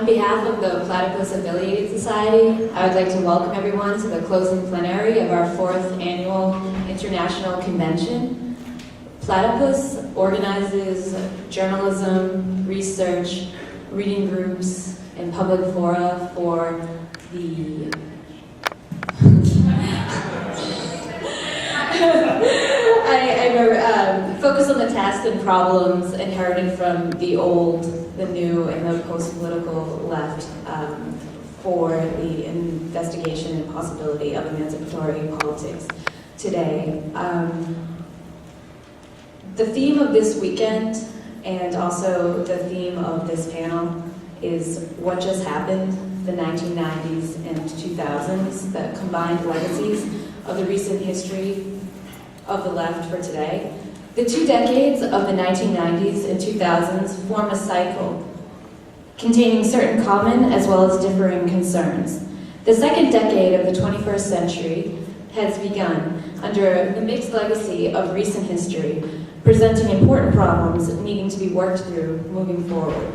On behalf of the Platypus Affiliated Society, I would like to welcome everyone to the closing plenary of our 4th annual International Convention. Platypus organizes journalism, research, reading groups, and public fora for the I focus on the tasks and problems inherited from the old, the new, and the post-political left for the investigation and possibility of emancipatory politics today. The theme of this weekend, and also the theme of this panel, is what just happened, the 1990s and 2000s, the combined legacies of the recent history of the left for today. The 2 decades of the 1990s and 2000s form a cycle containing certain common as well as differing concerns. The second decade of the 21st century has begun under the mixed legacy of recent history, presenting important problems needing to be worked through moving forward.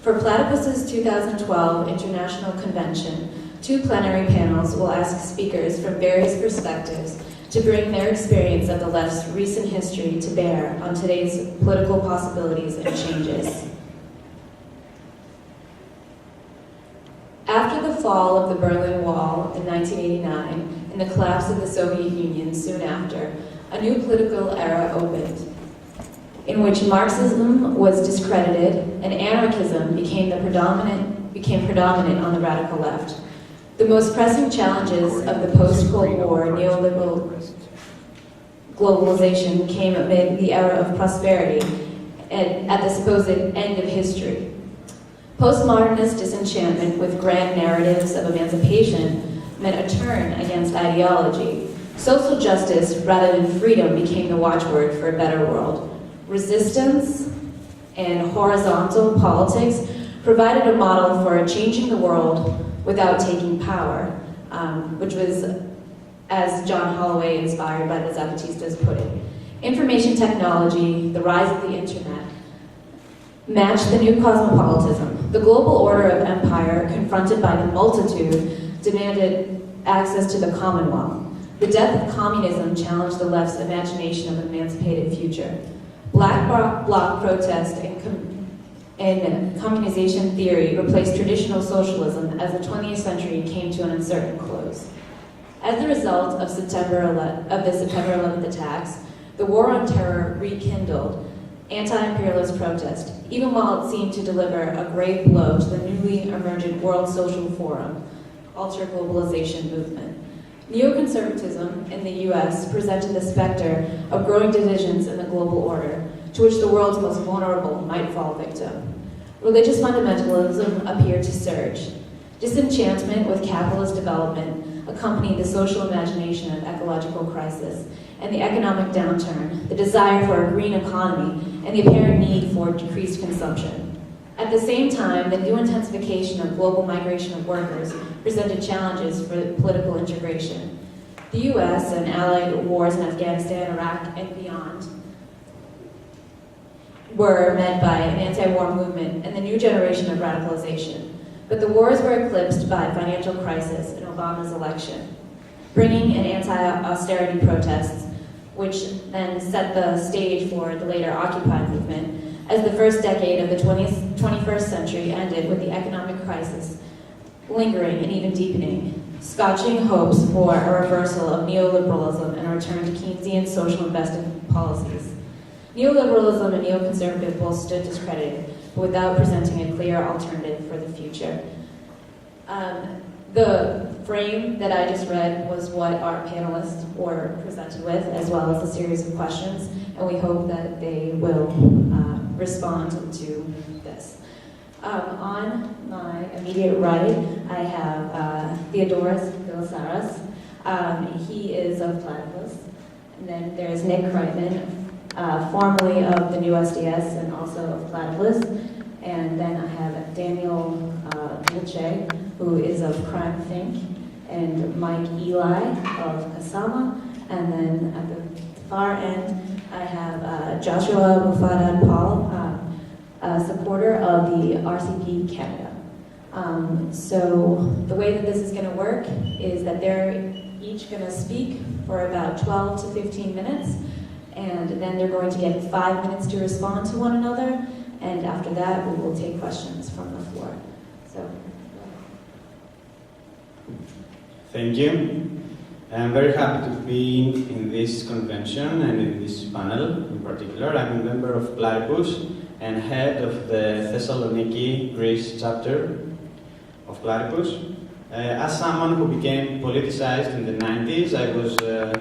For Platypus's 2012 International Convention, 2 plenary panels will ask speakers from various perspectives to bring their experience of the left's recent history to bear on today's political possibilities and changes. After the fall of the Berlin Wall in 1989 and the collapse of the Soviet Union soon after, a new political era opened, in which Marxism was discredited and anarchism became predominant on the radical left. The most pressing challenges of the post-Cold War neoliberal globalization came amid the era of prosperity and at the supposed end of history. Postmodernist disenchantment with grand narratives of emancipation meant a turn against ideology. Social justice rather than freedom became the watchword for a better world. Resistance and horizontal politics provided a model for changing the world without taking power, which was, as John Holloway, inspired by the Zapatistas, put it. Information technology, the rise of the internet, matched the new cosmopolitanism. The global order of empire, confronted by the multitude, demanded access to the commonwealth. The death of communism challenged the left's imagination of an emancipated future. Black bloc protest and communization theory replaced traditional socialism as the 20th century came to an uncertain close. As a result of the September 11th attacks, the war on terror rekindled anti-imperialist protest, even while it seemed to deliver a grave blow to the newly emergent World Social Forum, Alter Globalization movement. Neo-conservatism in the US presented the specter of growing divisions in the global order, to which the world's most vulnerable might fall victim. Religious fundamentalism appeared to surge. Disenchantment with capitalist development accompanied the social imagination of ecological crisis and the economic downturn, the desire for a green economy, and the apparent need for decreased consumption. At the same time, the new intensification of global migration of workers presented challenges for political integration. The US and allied wars in Afghanistan, Iraq, and beyond were met by an anti-war movement and the new generation of radicalization. But the wars were eclipsed by financial crisis and Obama's election, bringing in anti-austerity protests, which then set the stage for the later Occupy movement, as the first decade of the 21st century ended with the economic crisis lingering and even deepening, scotching hopes for a reversal of neoliberalism and a return to Keynesian social investment policies. Neoliberalism and neoconservative both stood discredited, but without presenting a clear alternative for the future. The frame that I just read was what our panelists were presented with, as well as a series of questions, and we hope that they will respond to this. On my immediate right, I have Thodoris Velissaris. He is of Platypus. And then there's Nick Kreitman, formerly of the new SDS and also of Platypus. And then I have Daniel Dulce, who is of Crimethinc, and Mike Eli of Kasama. And then at the far end, I have Joshua Moufawad-Paul, a supporter of the RCP Canada. So the way that this is going to work is that they're each going to speak for about 12 to 15 minutes, and then they're going to get 5 minutes to respond to one another, and after that we will take questions from the floor. So. Thank you. I'm very happy to be in this convention and in this panel in particular. I'm a member of Platypus and head of the Thessaloniki, Greece chapter of Platypus. As someone who became politicized in the 90s, I was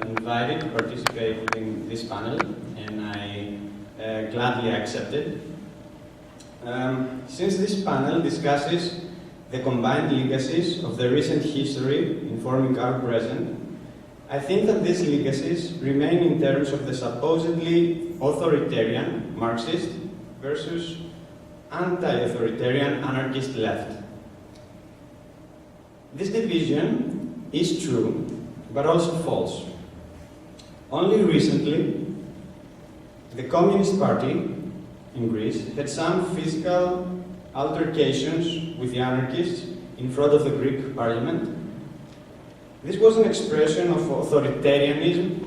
invited to participate in this panel, and I gladly accepted. Since this panel discusses the combined legacies of the recent history informing our present, I think that these legacies remain in terms of the supposedly authoritarian Marxist versus anti-authoritarian anarchist left. This division is true, but also false. Only recently, the Communist Party in Greece had some physical altercations with the anarchists in front of the Greek parliament. This was an expression of authoritarianism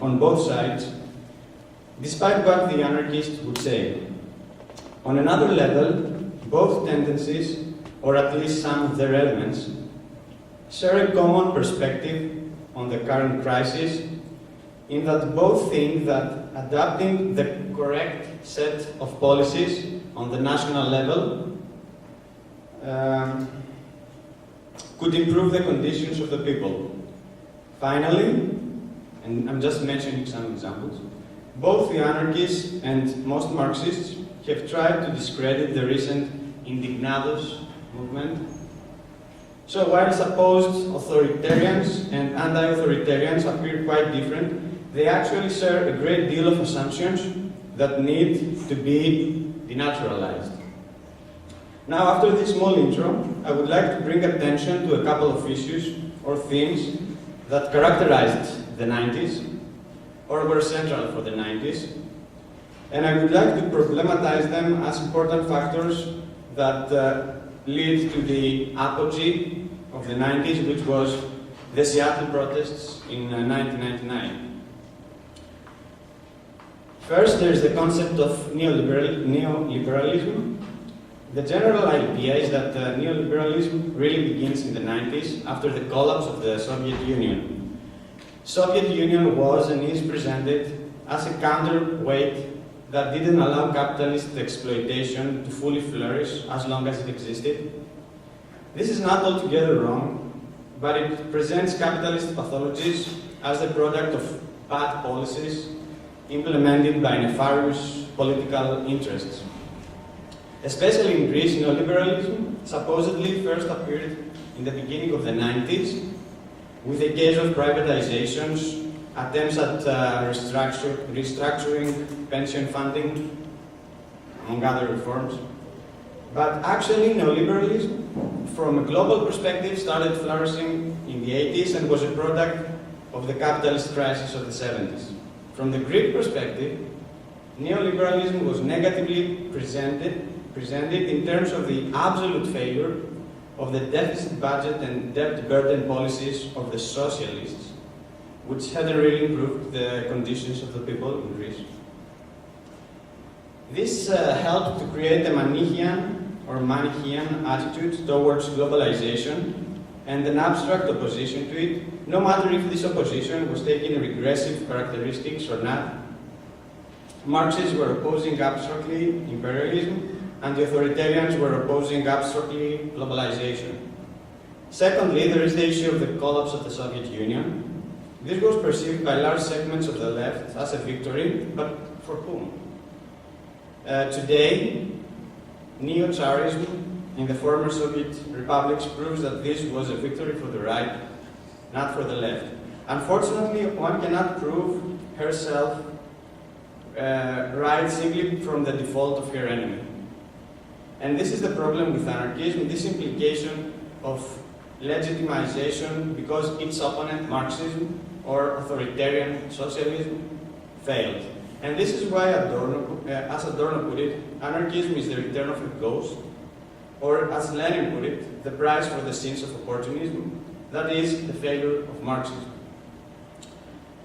on both sides, despite what the anarchists would say. On another level, both tendencies, or at least some of their elements, share a common perspective on the current crisis, in that both think that adapting the correct set of policies on the national level could improve the conditions of the people. Finally, and I'm just mentioning some examples, both the anarchists and most Marxists have tried to discredit the recent Indignados movement. So while supposed authoritarians and anti-authoritarians appear quite different, they actually share a great deal of assumptions that need to be denaturalized. Now, after this small intro, I would like to bring attention to a couple of issues or themes that characterized the 90s, or were central for the 90s, and I would like to problematize them as important factors that lead to the apogee of the 90s, which was the Seattle protests in 1999. First, there is the concept of neoliberalism. The general idea is that neoliberalism really begins in the 90s after the collapse of the Soviet Union. Soviet Union was and is presented as a counterweight that didn't allow capitalist exploitation to fully flourish as long as it existed. This is not altogether wrong, but it presents capitalist pathologies as the product of bad policies implemented by nefarious political interests. Especially in Greece, neoliberalism supposedly first appeared in the beginning of the 90s with a case of privatizations, attempts at restructuring pension funding, among other reforms. But actually, neoliberalism, from a global perspective, started flourishing in the 80s and was a product of the capitalist crisis of the 70s. From the Greek perspective, neoliberalism was negatively presented in terms of the absolute failure of the deficit budget and debt burden policies of the socialists, which hadn't really improved the conditions of the people in Greece. This helped to create a Manichean attitude towards globalization and an abstract opposition to it, no matter if this opposition was taking regressive characteristics or not. Marxists were opposing abstractly imperialism, and the authoritarians were opposing abstractly globalization. Secondly, there is the issue of the collapse of the Soviet Union. This was perceived by large segments of the left as a victory, but for whom? Today, neo-Tsarism in the former Soviet republics proves that this was a victory for the right, not for the left. Unfortunately, one cannot prove herself right simply from the default of her enemy. And this is the problem with anarchism, this implication of legitimization because its opponent, Marxism or authoritarian socialism, failed. And this is why, as Adorno put it, anarchism is the return of a ghost or as Lenin put it, the price for the sins of opportunism, that is, the failure of Marxism.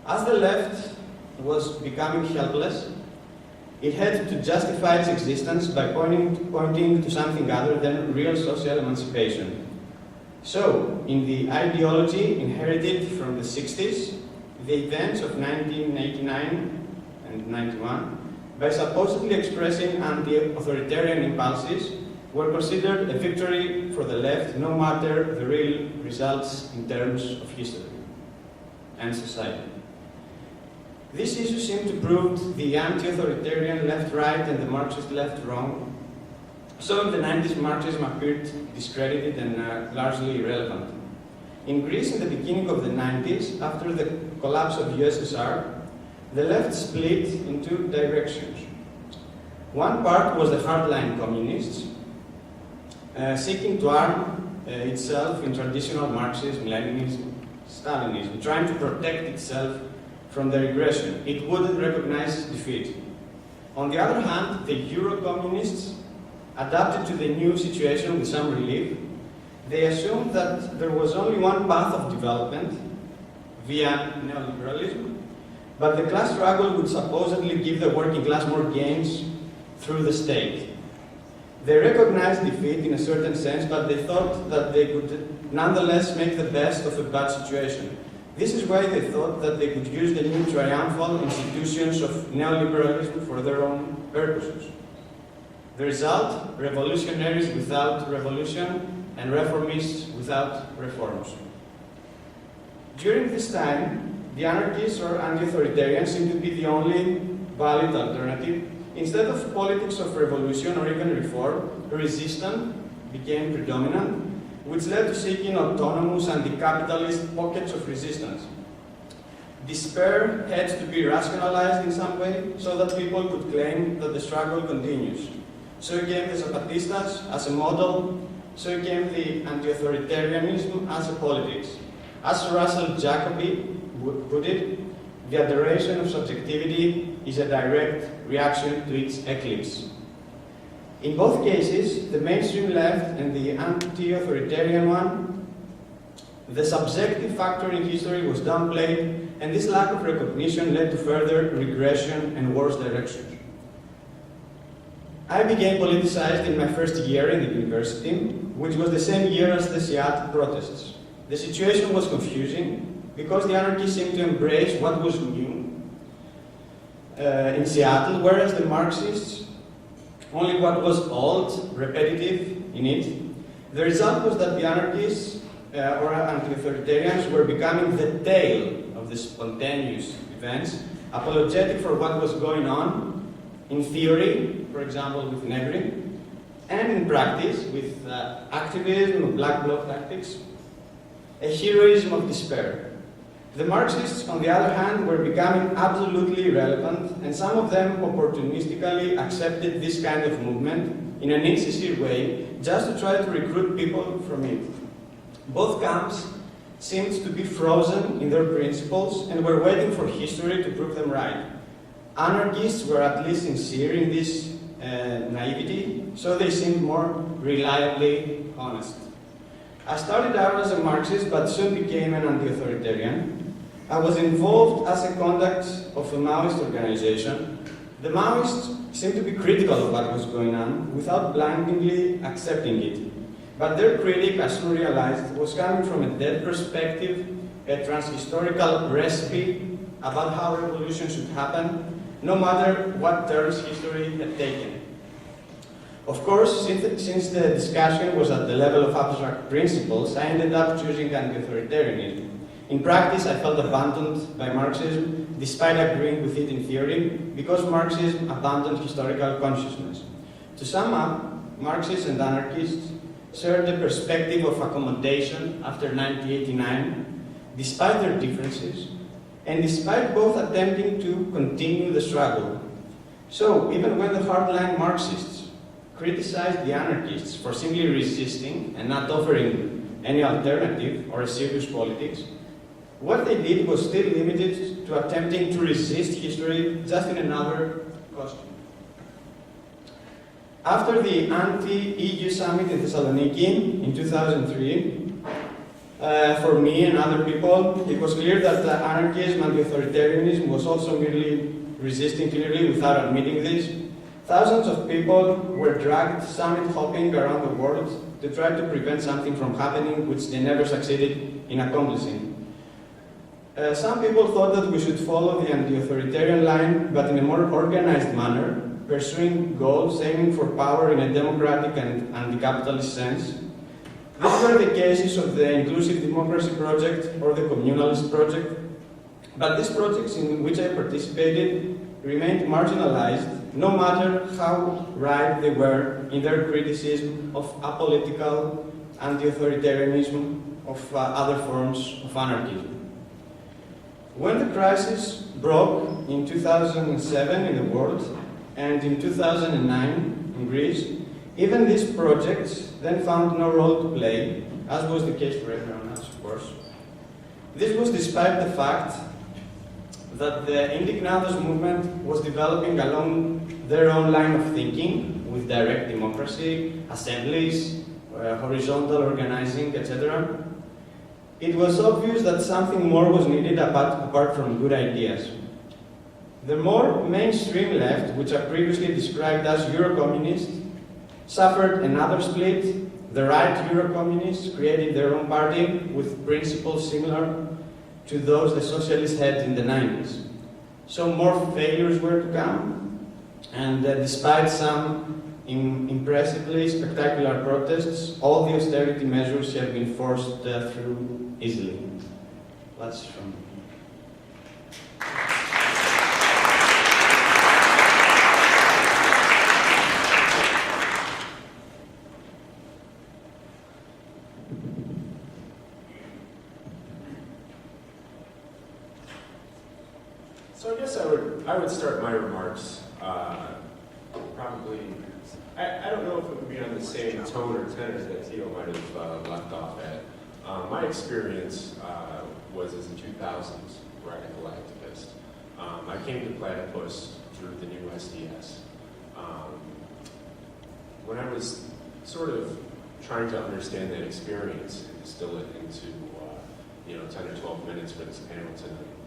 As the left was becoming helpless, it had to justify its existence by pointing to something other than real social emancipation. So, in the ideology inherited from the 60s, the events of 1989 and 91, by supposedly expressing anti-authoritarian impulses, were considered a victory for the left, no matter the real results in terms of history and society. This issue seemed to prove the anti-authoritarian left right and the Marxist left wrong. So in the 90s, Marxism appeared discredited and largely irrelevant. In Greece, in the beginning of the 90s, after the collapse of USSR, the left split in two directions. One part was the hardline communists, seeking to arm itself in traditional Marxism, Leninism, Stalinism, trying to protect itself from the regression. It wouldn't recognize defeat. On the other hand, the Euro-communists adapted to the new situation with some relief. They assumed that there was only one path of development, via Neoliberalism, but the class struggle would supposedly give the working class more gains through the state. They recognized defeat in a certain sense, but they thought that they could nonetheless make the best of a bad situation. This is why they thought that they could use the new triumphal institutions of neoliberalism for their own purposes. The result, revolutionaries without revolution and reformists without reforms. During this time, the anarchists or anti-authoritarians seemed to be the only valid alternative. Instead of politics of revolution or even reform, resistance became predominant, which led to seeking autonomous anti-capitalist pockets of resistance. Despair had to be rationalized in some way so that people could claim that the struggle continues. So came the Zapatistas as a model, so came the anti-authoritarianism as a politics. As Russell Jacobi put it, the adoration of subjectivity is a direct reaction to its eclipse. In both cases, the mainstream left and the anti-authoritarian one, the subjective factor in history was downplayed, and this lack of recognition led to further regression and worse directions. I became politicized in my first year in the university, which was the same year as the Seattle protests. The situation was confusing because the anarchists seemed to embrace what was new in Seattle, whereas the Marxists only what was old, repetitive in it. The result was that the anarchists or anti-authoritarians were becoming the tail of the spontaneous events, apologetic for what was going on in theory, for example with Negri, and in practice with activism, black bloc tactics, a heroism of despair. The Marxists, on the other hand, were becoming absolutely irrelevant, and some of them opportunistically accepted this kind of movement in an insincere way, just to try to recruit people from it. Both camps seemed to be frozen in their principles and were waiting for history to prove them right. Anarchists were at least sincere in this naivety, so they seemed more reliably honest. I started out as a Marxist, but soon became an anti-authoritarian. I was involved as a conduct of a Maoist organization. The Maoists seemed to be critical of what was going on, without blindly accepting it. But their critique, as soon realized, was coming from a dead perspective, a transhistorical recipe about how revolution should happen, no matter what turns history had taken. Of course, since the discussion was at the level of abstract principles, I ended up choosing anti-authoritarianism. In practice, I felt abandoned by Marxism, despite agreeing with it in theory, because Marxism abandoned historical consciousness. To sum up, Marxists and anarchists shared the perspective of accommodation after 1989, despite their differences, and despite both attempting to continue the struggle. So, even when the hardline Marxists criticized the anarchists for simply resisting and not offering any alternative or a serious politics, what they did was still limited to attempting to resist history just in another costume. After the anti-EU summit in Thessaloniki in 2003, for me and other people, it was clear that anarchism and authoritarianism was also merely resisting clearly without admitting this. Thousands of people were dragged summit hopping around the world to try to prevent something from happening which they never succeeded in accomplishing. Some people thought that we should follow the anti-authoritarian line, but in a more organized manner, pursuing goals aiming for power in a democratic and anti-capitalist sense. These were the cases of the Inclusive Democracy Project or the Communalist Project, but these projects in which I participated remained marginalized, no matter how right they were in their criticism of apolitical anti-authoritarianism, of other forms of anarchism. When the crisis broke in 2007 in the world and in 2009 in Greece, even these projects then found no role to play, as was the case for everyone else, of course. This was despite the fact that the Indignados movement was developing along their own line of thinking, with direct democracy, assemblies, horizontal organizing, etc. It was obvious that something more was needed apart from good ideas. The more mainstream left, which are previously described as Euro-communist, suffered another split. The right Euro-communists created their own party with principles similar to those the socialists had in the 90s. So more failures were to come, and despite some impressively spectacular protests, all the austerity measures have been forced through easily. That's from So I guess I would start my remarks probably, I don't know if it would be on the same tone or tenor that Theo might have left off at. My experience was as a 2000s radical activist. I came to Platypus through the new SDS. When I was sort of trying to understand that experience and distill it into 10 or 12 minutes for this panel tonight,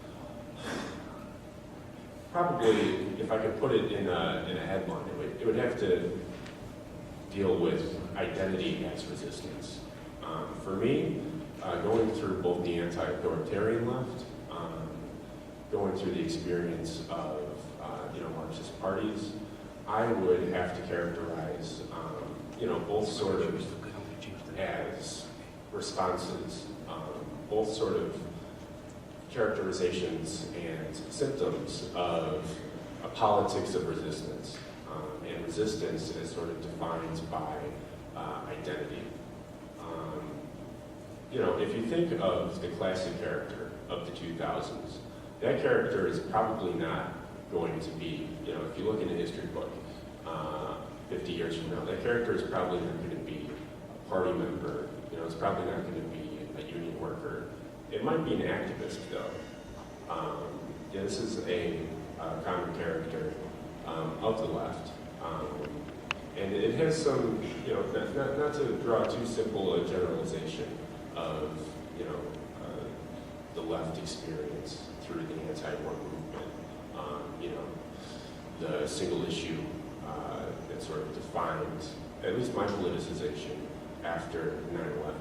probably, if I could put it in a headline, it would have to deal with identity as resistance. For me, going through both the anti-authoritarian left, going through the experience of Marxist parties, I would have to characterize both sort of as responses, both sort of characterizations and symptoms of a politics of resistance, and resistance is sort of defined by identity. If you think of the classic character of the 2000s, that character is probably not going to be, if you look in a history book 50 years from now, that character is probably not going to be a party member, it's probably not going to be a union worker. It might be an activist, though. This is a common character of the left. And it has some, not to draw too simple a generalization of, the left experience through the anti-war movement. The single issue that sort of defined, at least my politicization after 9/11.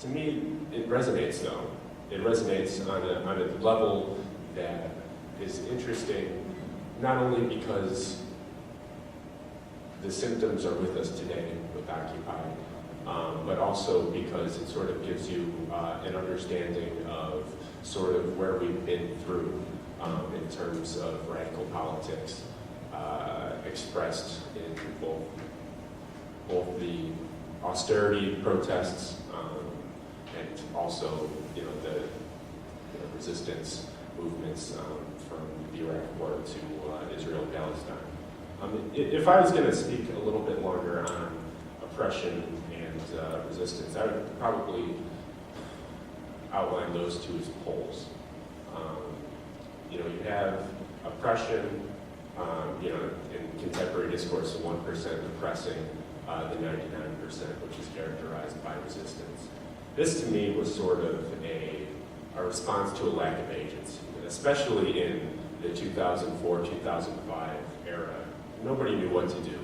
To me, it resonates, though. It resonates on a level that is interesting, not only because the symptoms are with us today with Occupy, but also because it sort of gives you an understanding of sort of where we've been through in terms of radical politics, expressed in both the austerity protests and also the resistance movements from the Iraq War to Israel-Palestine. If I was going to speak a little bit longer on oppression and resistance, I would probably outline those two as poles. You know, you have oppression, you know, in contemporary discourse, 1% oppressing the 99%, which is characterized by resistance. This, to me, was sort of a response to a lack of agency, especially in the 2004-2005 era. Nobody knew what to do.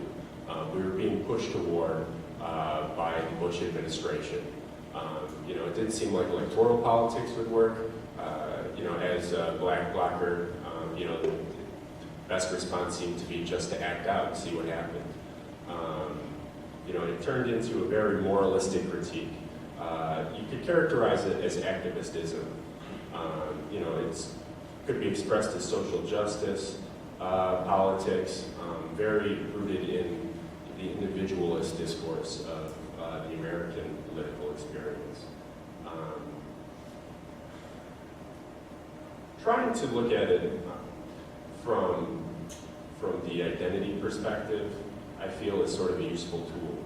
We were being pushed to war by the Bush administration. You know, it didn't seem like electoral politics would work. You know, as a black blocker, you know, the best response seemed to be just to act out and see what happened. You know, it turned into a very moralistic critique. You could characterize it as activistism. You know, it could be expressed as social justice, politics, very rooted in the individualist discourse of the American political experience. Trying to look at it from the identity perspective, I feel is sort of a useful tool.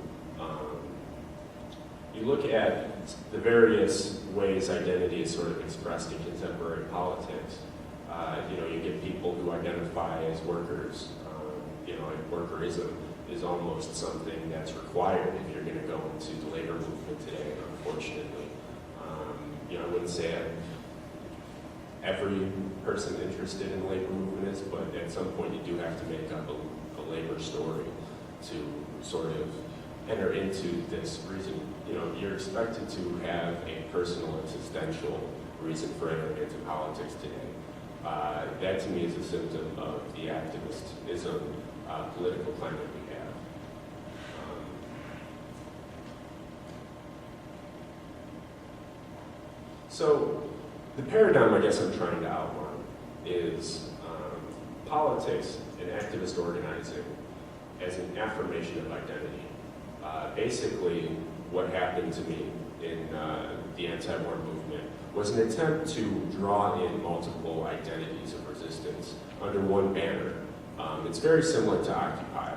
You look at the various ways identity is sort of expressed in contemporary politics. You know, you get people who identify as workers. You know, and workerism is almost something that's required if you're going to go into the labor movement today, unfortunately. You know, I wouldn't say every person interested in the labor movement is, but at some point you do have to make up a labor story to sort of enter into this reason. You know, you're expected to have a personal existential reason for entering into politics today. That to me is a symptom of the activism political climate we have. So the paradigm I guess I'm trying to outline is politics and activist organizing as an affirmation of identity. Basically, what happened to me in the anti-war movement was an attempt to draw in multiple identities of resistance under one banner. It's very similar to Occupy.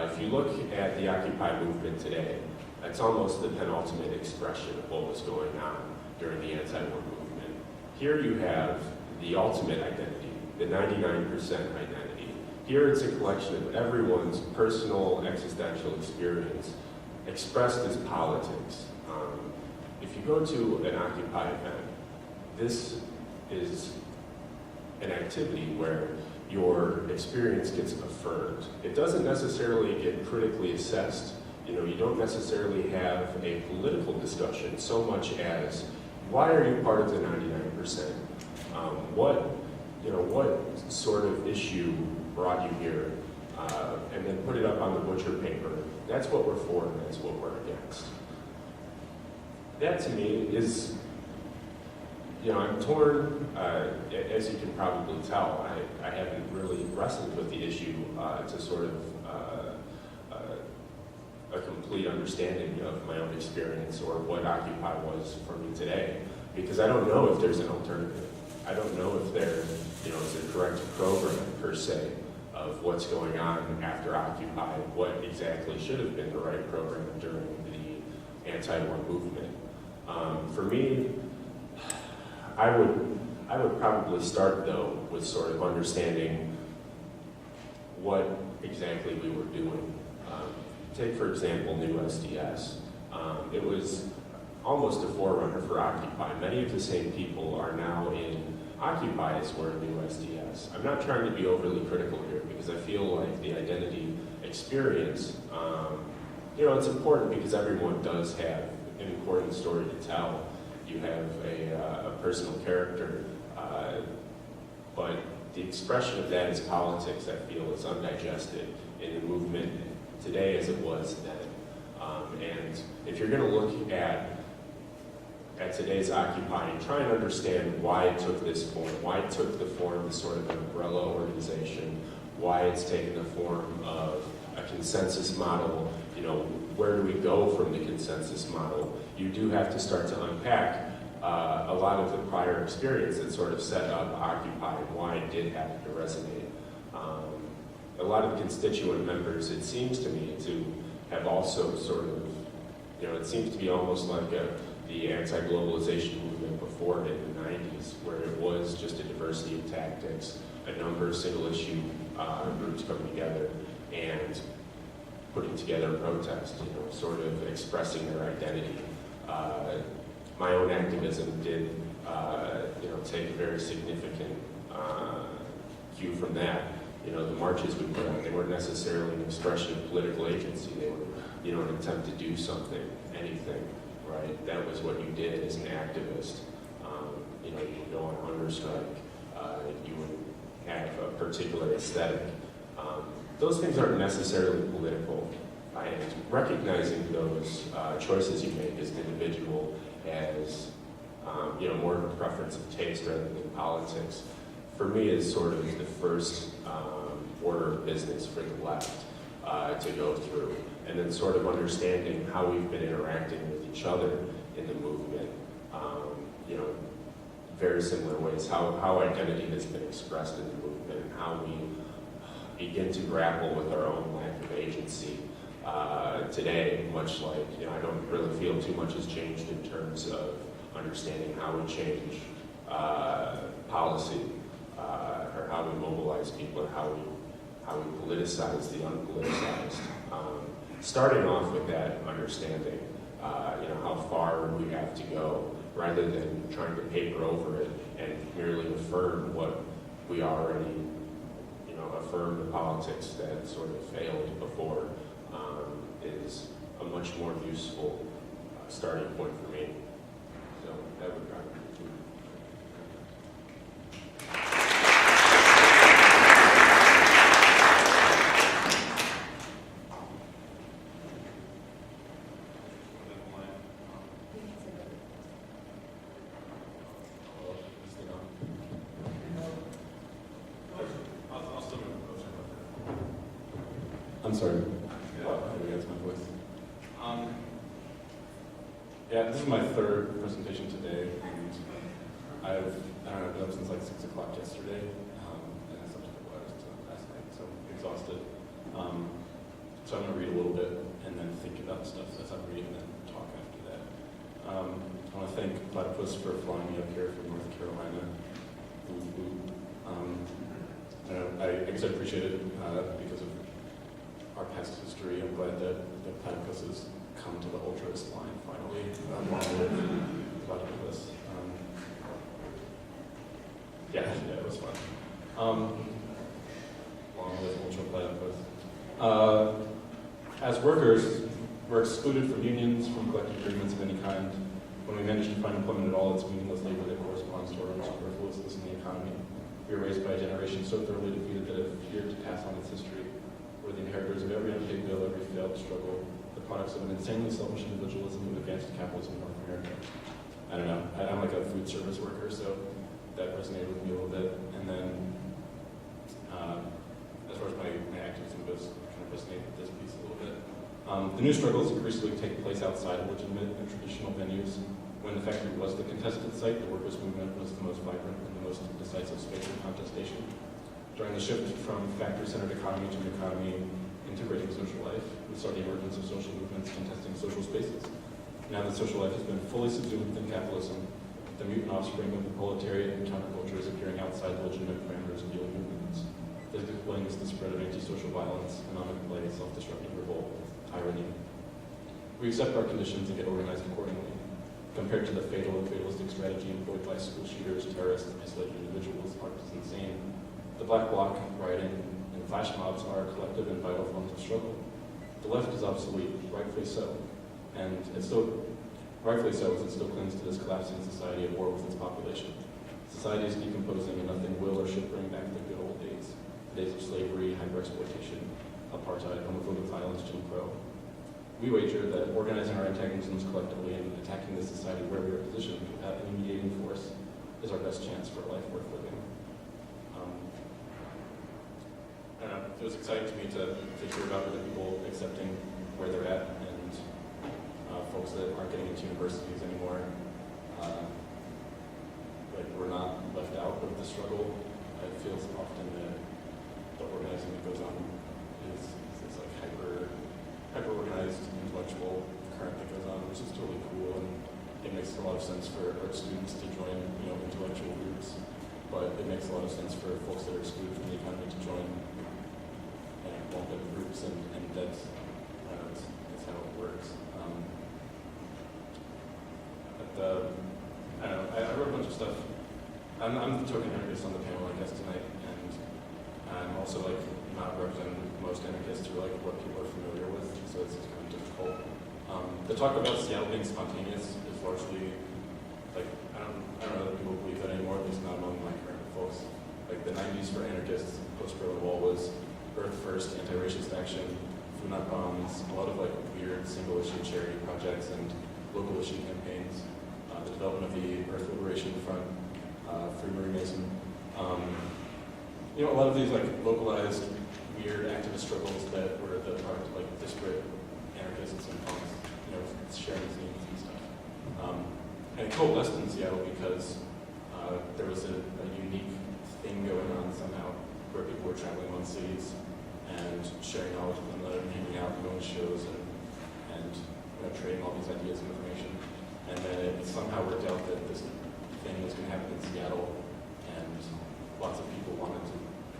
If you look at the Occupy movement today, that's almost the penultimate expression of what was going on during the anti-war movement. Here you have the ultimate identity, the 99% identity. Here it's a collection of everyone's personal existential experience expressed as politics. If you go to an Occupy event, this is an activity where your experience gets affirmed. It doesn't necessarily get critically assessed. You know, you don't necessarily have a political discussion so much as, why are you part of the 99%? What sort of issue brought you here? And then put it up on the butcher paper. That's what we're for, and that's what we're against. That to me is, you know, I'm torn, as you can probably tell, I haven't really wrestled with the issue to sort of a complete understanding of my own experience or what Occupy was for me today, because I don't know if there's an alternative. I don't know if there, you know, is a correct program per se of what's going on after Occupy, what exactly should have been the right program during the anti-war movement. For me, I would probably start though with sort of understanding what exactly we were doing. Take for example New SDS. It was almost a forerunner for Occupy. Many of the same people are now in Occupy as were New SDS. I'm not trying to be overly critical here because I feel like the identity experience, you know, it's important because everyone does have an important story to tell. You have a personal character, but the expression of that as politics, I feel, is undigested in the movement today as it was then. And if you're going to look at today's Occupy and try and understand why it took this form, why it took the form of sort of an umbrella organization, why it's taken the form of a consensus model, you know, where do we go from the consensus model? You do have to start to unpack a lot of the prior experience that sort of set up Occupy and why it did happen to resonate. A lot of the constituent members, it seems to me, to have also sort of, you know, it seems to be almost like the anti-globalization movement before before in the 90s, where it was just a diversity of tactics, a number of single issue groups coming together and putting together a protest, sort of expressing their identity. My own activism did, take a very significant cue from that. The marches we put on, they weren't necessarily an expression of political agency. They were, an attempt to do something, anything, right? That was what you did as an activist. You would go on hunger strike. You would have a particular aesthetic. Those things aren't necessarily political. And recognizing those choices you make as an individual as, more of a preference of taste rather than politics, for me is sort of the first order of business for the left to go through. And then sort of understanding how we've been interacting with each other in the movement, very similar ways, how identity has been expressed in the movement and how we begin to grapple with our own lack of agency today, much like, I don't really feel too much has changed in terms of understanding how we change policy, or how we mobilize people, or how we politicize the unpoliticized. Starting off with that understanding, how far we have to go, rather than trying to paper over it and merely affirm what we already, affirm the politics that sort of failed before, is a much more useful starting point for me. So that would probably be I'm sorry. That's my voice. This is my third presentation today, and I've been up since like 6 o'clock yesterday, and I slept like last night, so I'm exhausted. So I'm going to read a little bit and then think about stuff as I'm reading and then talk after that. I want to thank Platypus for flying me up here from North Carolina. I guess I appreciate it because of our past history. I'm glad that the Platypus has come to the ultraist line finally, along with Platypus. It was fun. Along with Ultra Platypus. As workers, we're excluded from unions, from collective agreements of any kind. When we manage to find employment at all, it's meaningless labor that corresponds to our own superfluousness in the economy. We are raised by a generation so thoroughly defeated that it feared to pass on its history. We're the inheritors of every unpaid bill, every failed struggle, the products of an insanely selfish individualism and advanced capitalism in North America. I don't know, I'm like a food service worker, so that resonated with me a little bit. And then, as far as my activism goes, kind of resonated with this piece a little bit. The new struggles increasingly take place outside of legitimate and traditional venues. When the factory was the contested site, the workers' movement was the most vibrant and the most decisive space of contestation. During the shift from factory-centered economy to an economy integrating social life, we saw the emergence of social movements contesting social spaces. Now that social life has been fully subsumed within capitalism, the mutant offspring of the proletariat and counterculture is appearing outside the legitimate parameters of dealing movements. This explains the spread of antisocial violence, economic play, self-destructive revolt, tyranny. We accept our conditions and get organized accordingly. Compared to the fatal and fatalistic strategy employed by school shooters, terrorists, isolated individuals, artists insane, the Black Bloc, rioting, and flash mobs are collective and vital forms of struggle. The left is obsolete, rightfully so, and it's still rightfully so as it still clings to this collapsing society at war with its population. Society is decomposing and nothing will or should bring back the good old days, the days of slavery, hyper-exploitation, apartheid, homophobic violence, Jim Crow. We wager that organizing our antagonisms collectively and attacking this society where we are positioned without any mediating force is our best chance for a life worth living. I don't know, it was exciting to me to hear about other people accepting where they're at and folks that aren't getting into universities anymore. Like we're not left out of the struggle. I feel often that the organizing that goes on is like hyper-organized intellectual current that goes on, which is totally cool, and it makes a lot of sense for art students to join, intellectual groups, but it makes a lot of sense for folks that are excluded from the economy to join lumped groups, and that's how it works. I wrote a bunch of stuff. I'm the token anarchist on the panel, I guess, tonight, and I'm also not representing most anarchists or what people are familiar with, so it's kind of difficult. The talk about Seattle being spontaneous is largely I don't know that people believe that anymore, at least not among my current folks. The 90s for anarchists, post-Berlin Wall was Earth First, anti-racist action, food not bombs, a lot of weird single-issue charity projects and local issue campaigns, the development of the Earth Liberation Front, Free Marie Mason. A lot of these localized, weird activist struggles that were the product of disparate anarchists and punks, sharing scenes and stuff. And it coalesced in Seattle because there was a unique thing going on somehow where people were traveling among cities and sharing knowledge with one another and hanging out, going to shows and trading all these ideas and information. And then it somehow worked out that this thing was going to happen in Seattle, and lots of people wanted to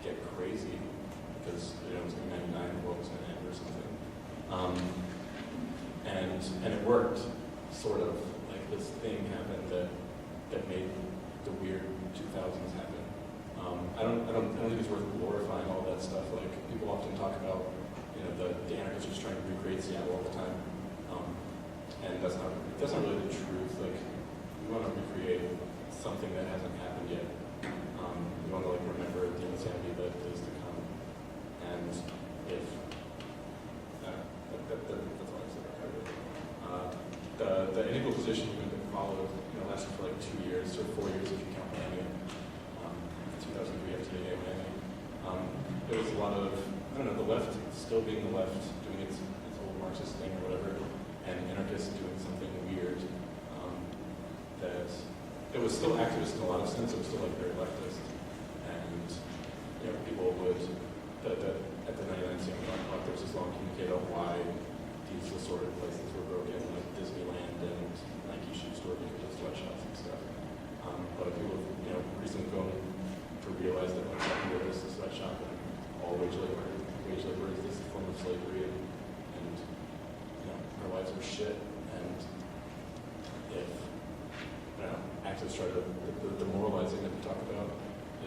get crazy because it was going to be 99, the world was going to end or something. And it worked, sort of. This thing happened that made the weird 2000s happen. I don't think it's worth glorifying all that stuff. People often talk about, the anarchists just trying to recreate Seattle all the time, and that's not really the truth. We want to recreate something that hasn't happened yet. We want to remember the insanity that is to come, and if that's all I said. The unequal position we've been followed, lasted for 2 years or 4 years if you count Miami. 2003 FTA Miami. There was a lot of, the left still being the left, doing its whole Marxist thing or whatever, and anarchists doing something weird. That it was still activist in a lot of sense. It was still very leftist, and people would at the 99 Sam Block, there was this long communicate on why these assorted places were broken, like Disneyland and Nike shoe store because of sweatshops and stuff. But people have recently grown to realize that we're just a sweatshop and all wage labor is this form of slavery, and our lives are shit. And if activists try to, the moralizing that we talk about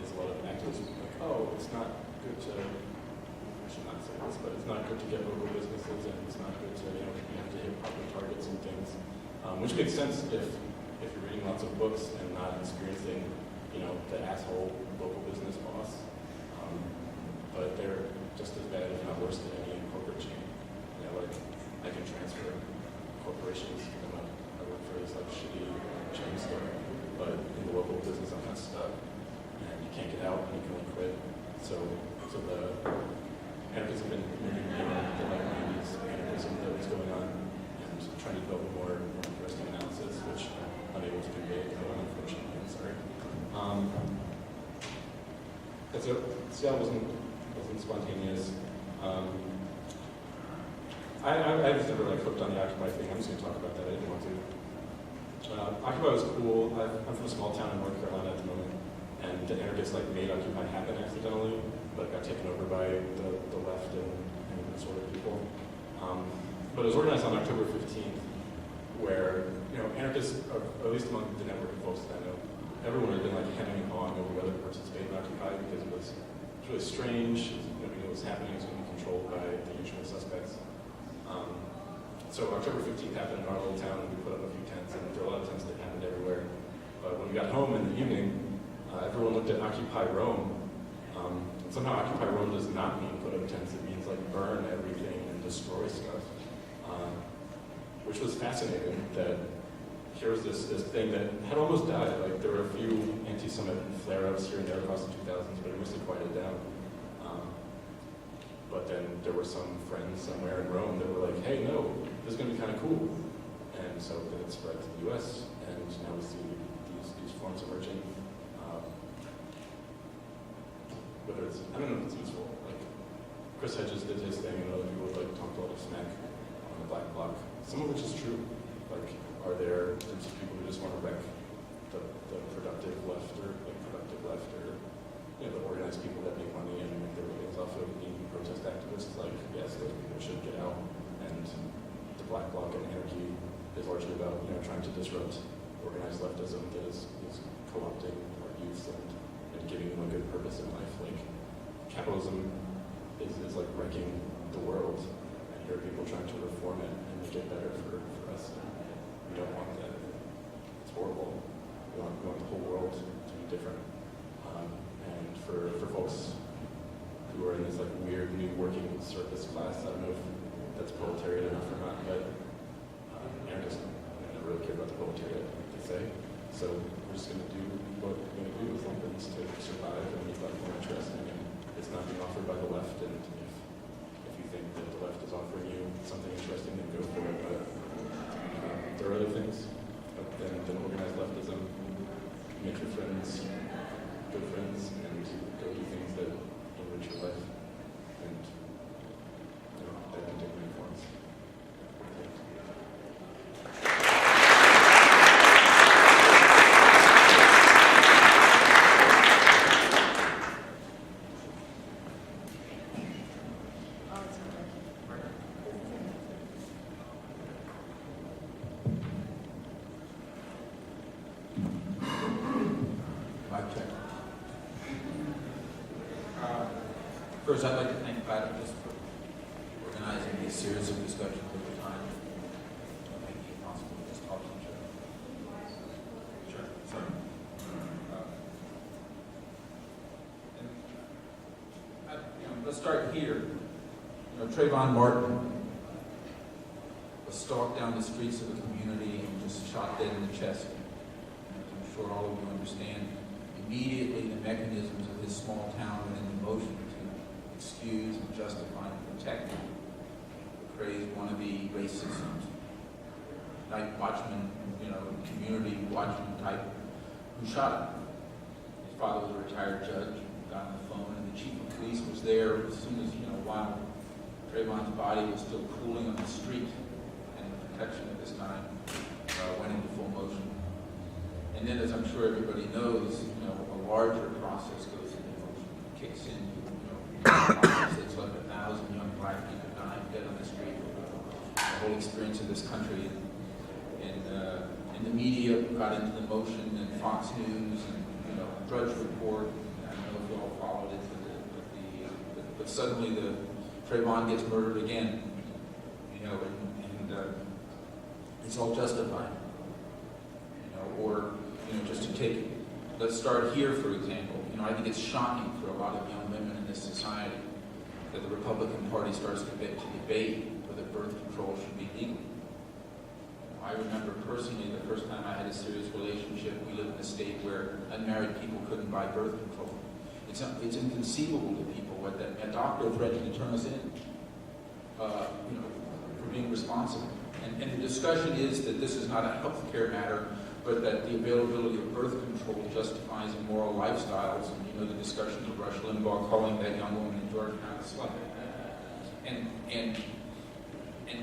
is a lot of activists it's not good to, I should not say this, but it's not good to get local businesses, and it's not good to, you have to hit proper targets and things, which makes sense if you're reading lots of books and not experiencing, the asshole local business boss. But they're just as bad, if not worse, than any corporate chain. I can transfer corporations, I work for this shitty chain store, but in the local business I'm not stuck, and you can't get out and you can only quit. So the anarchists have been moving beyond the 90s anarchism that was going on and trying to develop a more interesting analysis, which I'm unable to convey, unfortunately. I'm sorry. So Seattle wasn't spontaneous. I was never hooked on the Occupy thing. I'm just going to talk about that. I didn't want to. Occupy was cool. I'm from a small town in North Carolina at the moment, and the anarchists made Occupy happen accidentally, but got taken over by the left and sort of people. But it was organized on October 15th, where anarchists, or at least among the network of folks that I know, everyone had been hemming and hawing over whether to participate in Occupy because it was really strange. Nobody knew what was happening. It was going to be controlled by the usual suspects. So October 15th happened in our little town, and we put up a few tents, and there were a lot of tents that happened everywhere. But when we got home in the evening, everyone looked at Occupy Rome. And somehow Occupy Rome does not mean put up tents. It means burn everything and destroy stuff. Which was fascinating, that here was this thing that had almost died. There were a few anti-Semitic flare-ups here and there across the 2000s, but it mostly quieted down. But then there were some friends somewhere in Rome that were like, hey, no, this is going to be kind of cool. And so then it spread to the US, and now we see these forms emerging. Whether it's, I don't know if it's useful. Chris Hedges did his thing, and other people talked a lot of smack on the Black Bloc, some of which is true. Are there groups of people who just want to wreck the productive left or the organized people that make money and make their livings off of being protest activists? Like, yes, those people should get out. And the black bloc and anarchy is largely about trying to disrupt organized leftism that is co-opting our youth and giving them a good purpose in life. Like, capitalism is like wrecking the world, and here are people trying to reform it and make it better for us. We don't want that. It's horrible. We want the whole world to be different. And for folks who are in this like weird new working surface class, I don't know if that's proletariat enough or not, but anarchism. I don't really care about the proletariat, they say. So we're just going to do what we're going to do as long as it needs to survive and make life more interesting. And it's not being offered by the left. And if you think that the left is offering you something interesting, then go for it. But there are other things than organized leftism. Make your friends good friends and go do things that enrich your life. And that can take many forms. First, I'd like to thank Platypus for organizing these series of discussions over time, making it possible to just talk to each other. Sure. Sorry. Let's start here. Trayvon Martin was stalked down the streets of the community and just shot dead in the chest. I'm sure all of you understand. Immediately, the mechanisms of his small town went into motion to excuse and justify and protect him. The crazed wannabe racist, night watchman, community watchman type, who shot him. His father was a retired judge, got on the phone, and the chief of police was there as soon as, while Trayvon's body was still cooling on the street, and the protection at this time went into full motion. And then, as I'm sure everybody knows, a larger process goes into motion, kicks in. It's like 1,000 young black people dying dead on the street. The whole experience of this country, and the media got into the motion, and Fox News, and Drudge Report. I don't know if you all followed it, but suddenly the Trayvon gets murdered again, and it's all justified, or just to take it. Let's start here, for example. I think it's shocking for a lot of young women in this society that the Republican Party starts to debate whether birth control should be legal. I remember personally the first time I had a serious relationship, we lived in a state where unmarried people couldn't buy birth control. It's inconceivable to people what a doctor threatened to turn us in, for being responsible. And the discussion is that this is not a health care matter, but that the availability of birth control justifies immoral lifestyles. And the discussion of Rush Limbaugh calling that young woman in Georgetown a slut. And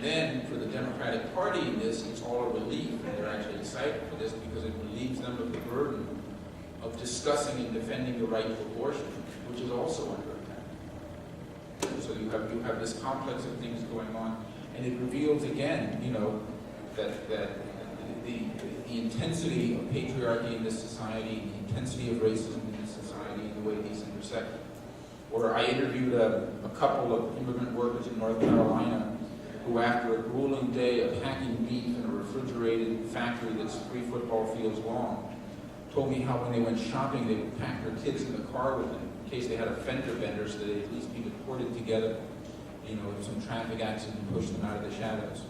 then for the Democratic Party in this, it's all a relief, and they're actually excited for this because it relieves them of the burden of discussing and defending the right to abortion, which is also under attack. So you have this complex of things going on, and it reveals again, that the intensity of patriarchy in this society, the intensity of racism in this society, and the way these intersect. Or I interviewed a couple of immigrant workers in North Carolina who, after a grueling day of hacking beef in a refrigerated factory that's 3 football fields long, told me how when they went shopping, they would pack their kids in the car with them in case they had a fender bender so they'd at least be deported together, if some traffic accident pushed them out of the shadows.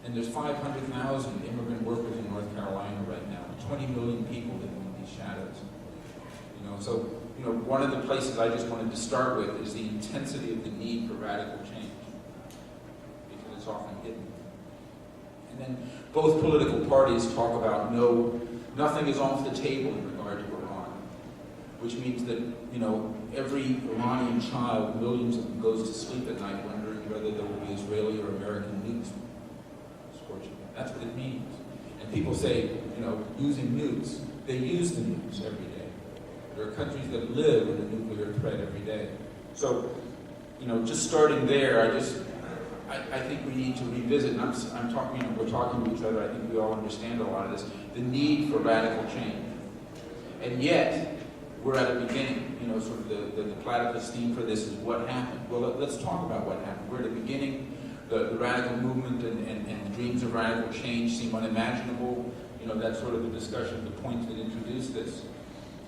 And there's 500,000 immigrant workers in North Carolina right now, 20 million people living in these shadows. So one of the places I just wanted to start with is the intensity of the need for radical change, because it's often hidden. And then both political parties talk about nothing is off the table in regard to Iran, which means that every Iranian child, millions of them, goes to sleep at night wondering whether there will be Israeli or American nukes. That's what it means. And people say, using nukes. They use the nukes every day. There are countries that live with a nuclear threat every day. So, just starting there, I think we need to revisit, and I'm talking, we're talking to each other, I think we all understand a lot of this, the need for radical change. And yet, we're at a beginning, sort of the Platypus theme for this is what happened. Well, let's talk about what happened. We're at the beginning, the radical movement and the dreams of radical change seem unimaginable. That's sort of the discussion, the point that introduced this.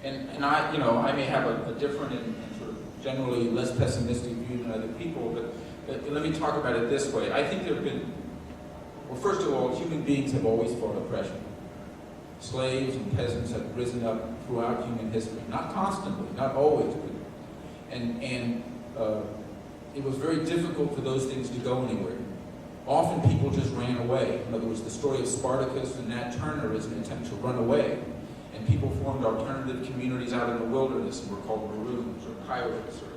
And I may have a different and sort of generally less pessimistic view than other people, but let me talk about it this way. I think there have been, well, first of all, human beings have always fought oppression. Slaves and peasants have risen up throughout human history, not constantly, not always, and it was very difficult for those things to go anywhere. Often people just ran away. In other words, the story of Spartacus and Nat Turner is an attempt to run away, and people formed alternative communities out in the wilderness and were called maroons or pirates or,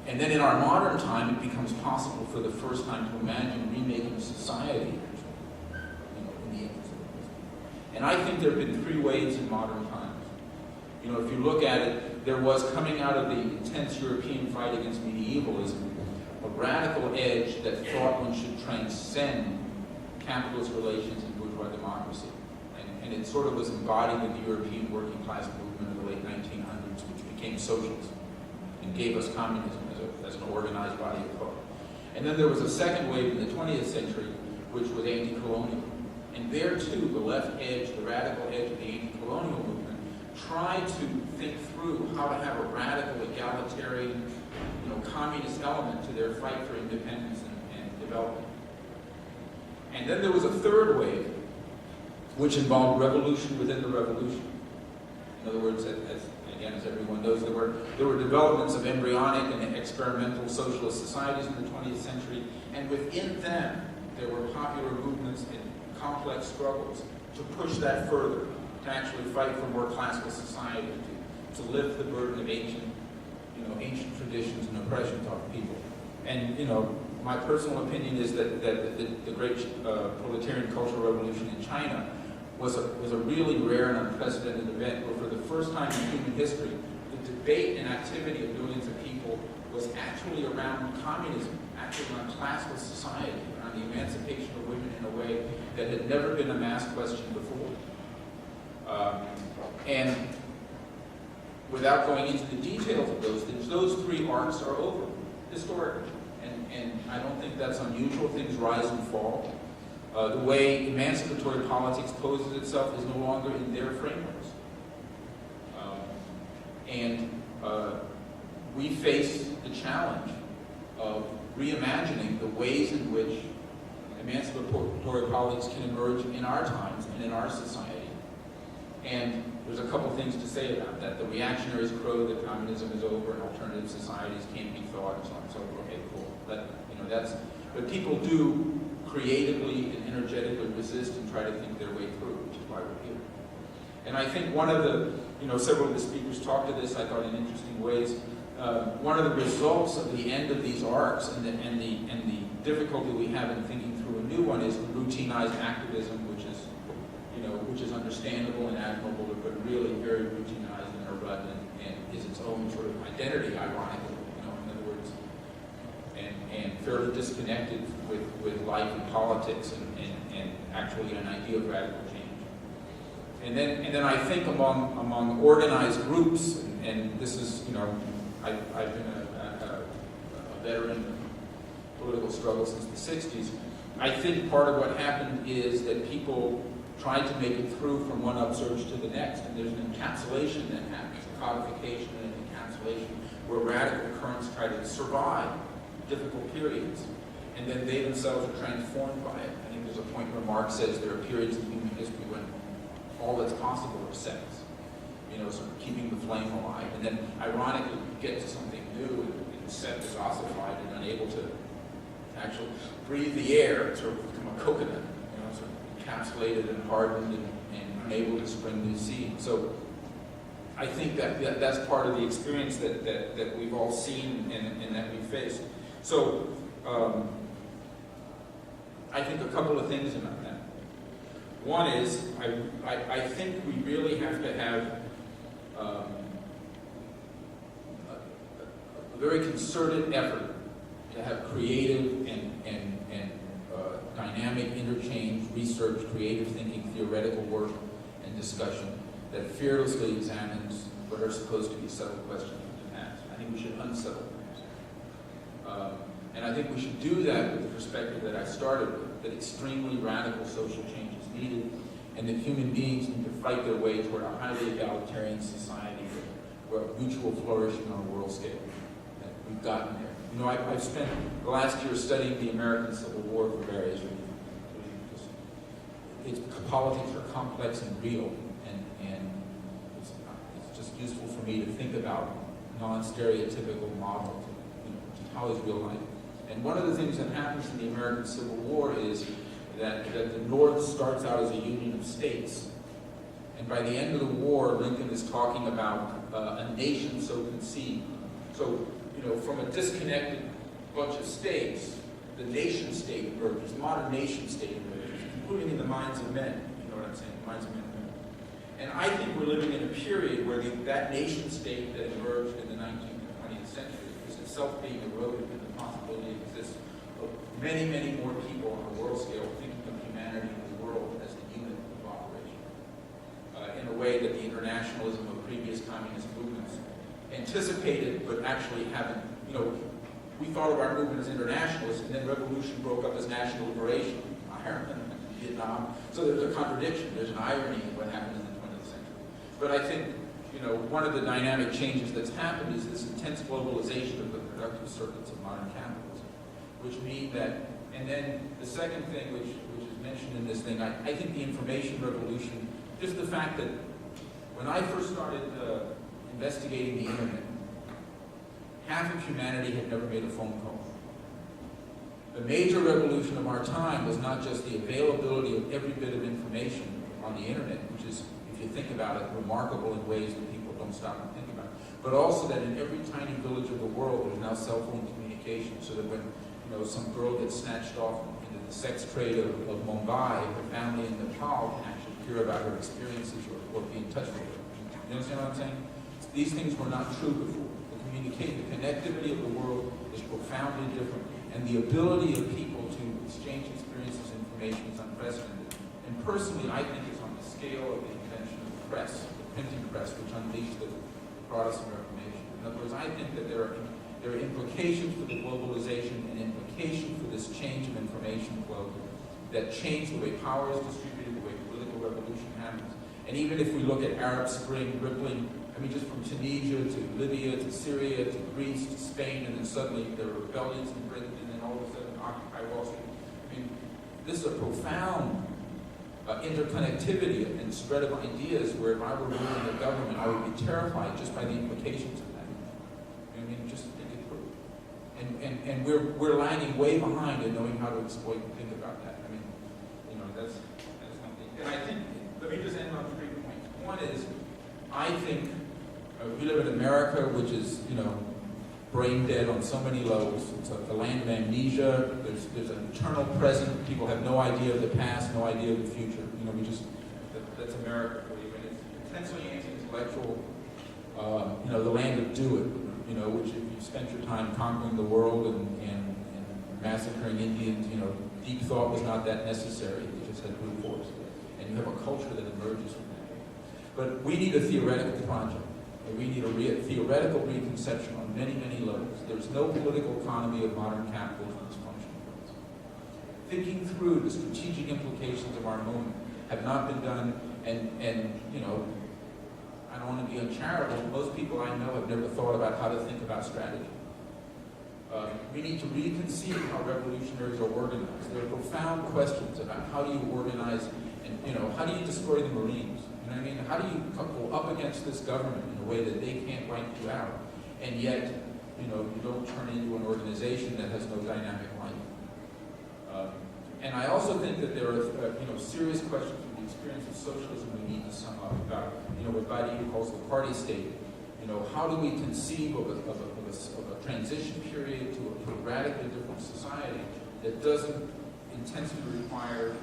and then in our modern time, it becomes possible for the first time to imagine remaking society, in the image of the. And I think there have been three waves in modern times. If you look at it, there was, coming out of the intense European fight against medievalism, a radical edge that thought one should transcend capitalist relations and bourgeois democracy. And it sort of was embodied in the European working class movement of the late 1900s, which became socialism and gave us communism as an organized body of thought. And then there was a second wave in the 20th century, which was anti-colonial. And there too, the left edge, the radical edge of the anti-colonial movement, tried to think through how to have a radical, egalitarian, communist element to their fight for independence and development. And then there was a third wave, which involved revolution within the revolution. In other words, as everyone knows, there were developments of embryonic and experimental socialist societies in the 20th century, and within them, there were popular movements and complex struggles to push that further, to actually fight for more classical society, to lift the burden of ancient traditions and oppression of people. And my personal opinion is that the great proletarian cultural revolution in China was a really rare and unprecedented event where, for the first time in human history, the debate and activity of millions of people was actually around communism, actually around classical society, around the emancipation of women in a way that had never been a mass question before. And without going into the details of those things, those three arcs are over, historically. And I don't think that's unusual. Things rise and fall. The way emancipatory politics poses itself is no longer in their frameworks. We face the challenge of reimagining the ways in which emancipatory politics can emerge in our times and in our society. And there's a couple things to say about that. The reactionaries crow that communism is over and alternative societies can't be thought, and so on and so forth. Okay, cool. But people do creatively and energetically resist and try to think their way through, which is why we're here. And I think one of the, several of the speakers talked to this, I thought, in interesting ways. One of the results of the end of these arcs and the difficulty we have in thinking through a new one is routinized activism, which is understandable and admirable, but really very routinized in a rut and is its own sort of identity, ironically, in other words, and fairly disconnected with life and politics and actually an idea of radical change. And then I think among organized groups, and this is, I've been a veteran of political struggle since the 60s. I think part of what happened is that people tried to make it through from one upsurge to the next, and there's an encapsulation that happens, a codification and an encapsulation, where radical currents try to survive difficult periods, and then they themselves are transformed by it. I think there's a point where Marx says there are periods in human history when all that's possible are sex, sort of keeping the flame alive, and then ironically you get to something new and set is ossified and unable to actually breathe the air, sort of become a coconut, sort of encapsulated and hardened and unable to spring new seed. So I think that's part of the experience that we've all seen and that we face. So I think a couple of things about that. One is, I think we really have to have a very concerted effort to have creative and dynamic interchange, research, creative thinking, theoretical work, and discussion that fearlessly examines what are supposed to be settled questions of the past. I think we should unsettle things. And I think we should do that with the perspective that I started with, that extremely radical social change is needed, and that human beings need to fight their way toward a highly egalitarian society where mutual flourishing on a world scale. That we've gotten there. You know, I've spent the last year studying the American Civil War for various reasons. Politics are complex and real, and it's just useful for me to think about non-stereotypical models of how is real life. And one of the things that happens in the American Civil War is that the North starts out as a union of states. And by the end of the war, Lincoln is talking about a nation so conceived. So, you know, from a disconnected bunch of states, the nation state emerges, modern nation state emerges, including in the minds of men. You know what I'm saying? The minds of men and women. And I think we're living in a period where that nation state that emerged in the 19th and 20th century is itself being eroded, and the possibility exists of many, many more people on a world scale thinking of humanity and the world as the unit of operation, in a way that the internationalism of previous communist movements anticipated, but actually haven't. You know, we thought of our movement as internationalist, and then revolution broke up as national liberation, Ireland, Vietnam. So there's a contradiction, there's an irony in what happened in the 20th century. But I think, you know, one of the dynamic changes that's happened is this intense globalization of the productive circuits of modern capitalism, which mean that, and then the second thing which is mentioned in this thing, I think the information revolution, just the fact that when I first started investigating the internet, half of humanity had never made a phone call. The major revolution of our time was not just the availability of every bit of information on the internet, which is, if you think about it, remarkable in ways that people don't stop and think about, but also that in every tiny village of the world there's now cell phone communication, so that when, you know, some girl gets snatched off into the sex trade of Mumbai, her family in Nepal can actually hear about her experiences or be in touch with her. You understand what I'm saying? These things were not true before. The connectivity of the world is profoundly different, and the ability of people to exchange experiences and information is unprecedented. And personally, I think it's on the scale of the invention of the press, the printing press, which unleashed the Protestant Reformation. In other words, I think that there are implications for the globalization and implications for this change of information flow that change the way power is distributed, the way political revolution happens. And even if we look at Arab Spring rippling, I mean, just from Tunisia to Libya to Syria to Greece to Spain, and then suddenly there are rebellions in Britain, and then all of a sudden Occupy Wall Street. I mean, this is a profound interconnectivity and spread of ideas where if I were ruling the government, I would be terrified just by the implications of that. I mean, just think it through. And we're lagging way behind in knowing how to exploit and think about that. I mean, you know, that's something. And I think, let me just end on 3 points. One is, I think we live in America, which is, you know, brain dead on so many levels. It's a land of amnesia. There's an eternal present. People have no idea of the past, no idea of the future. You know, that's America for you. And it's intensely anti-intellectual. You know, the land of do it. You know, which if you spent your time conquering the world and massacring Indians, you know, deep thought was not that necessary. You just had brute force. And you have a culture that emerges from that. But we need a theoretical project. We need a theoretical reconception on many, many levels. There's no political economy of modern capitalism that's functioning. Thinking through the strategic implications of our moment have not been done, and you know, I don't want to be uncharitable, most people I know have never thought about how to think about strategy. We need to reconceive how revolutionaries are organized. There are profound questions about how do you organize, and you know, how do you destroy the Marines? You know what I mean? How do you go up against this government in a way that they can't wipe you out, and yet, you know, you don't turn into an organization that has no dynamic life? And I also think that there are, you know, serious questions from the experience of socialism we need to sum up about, you know, what Badiou calls the party state. You know, how do we conceive of a transition period to a radically different society that doesn't intends to require,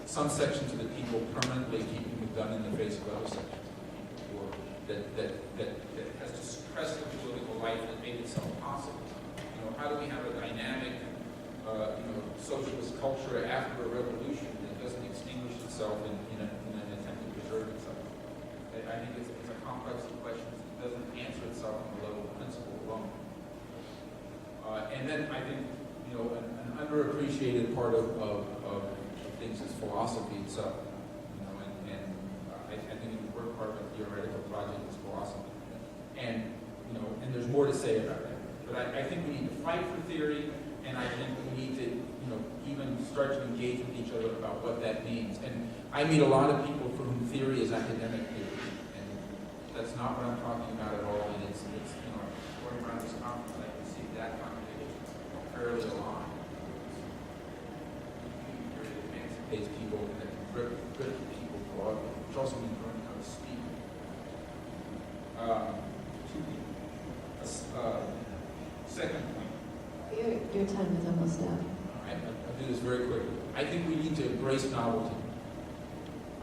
some sections of the people permanently keeping the gun in the face of other sections, or that has to suppress the political life that made itself possible. How do we have a dynamic, socialist culture after a revolution that doesn't extinguish itself in an attempt to preserve itself? I think it's a complex of questions that doesn't answer itself on the level of principle alone. And then I think, an underappreciated part of things is philosophy itself. I think an important part of a theoretical project is philosophy. And there's more to say about that. But I think we need to fight for theory, and I think we need to, even start to engage with each other about what that means. And I meet a lot of people for whom theory is academic theory, and that's not what I'm talking about at all. And it's going around this conference, I can see that conversation fairly aligned. Theory that emancipates people and that can grip people broadly, which also means learning how to speak. Second point. Your time is almost up. I'll do this very quickly. I think we need to embrace novelty.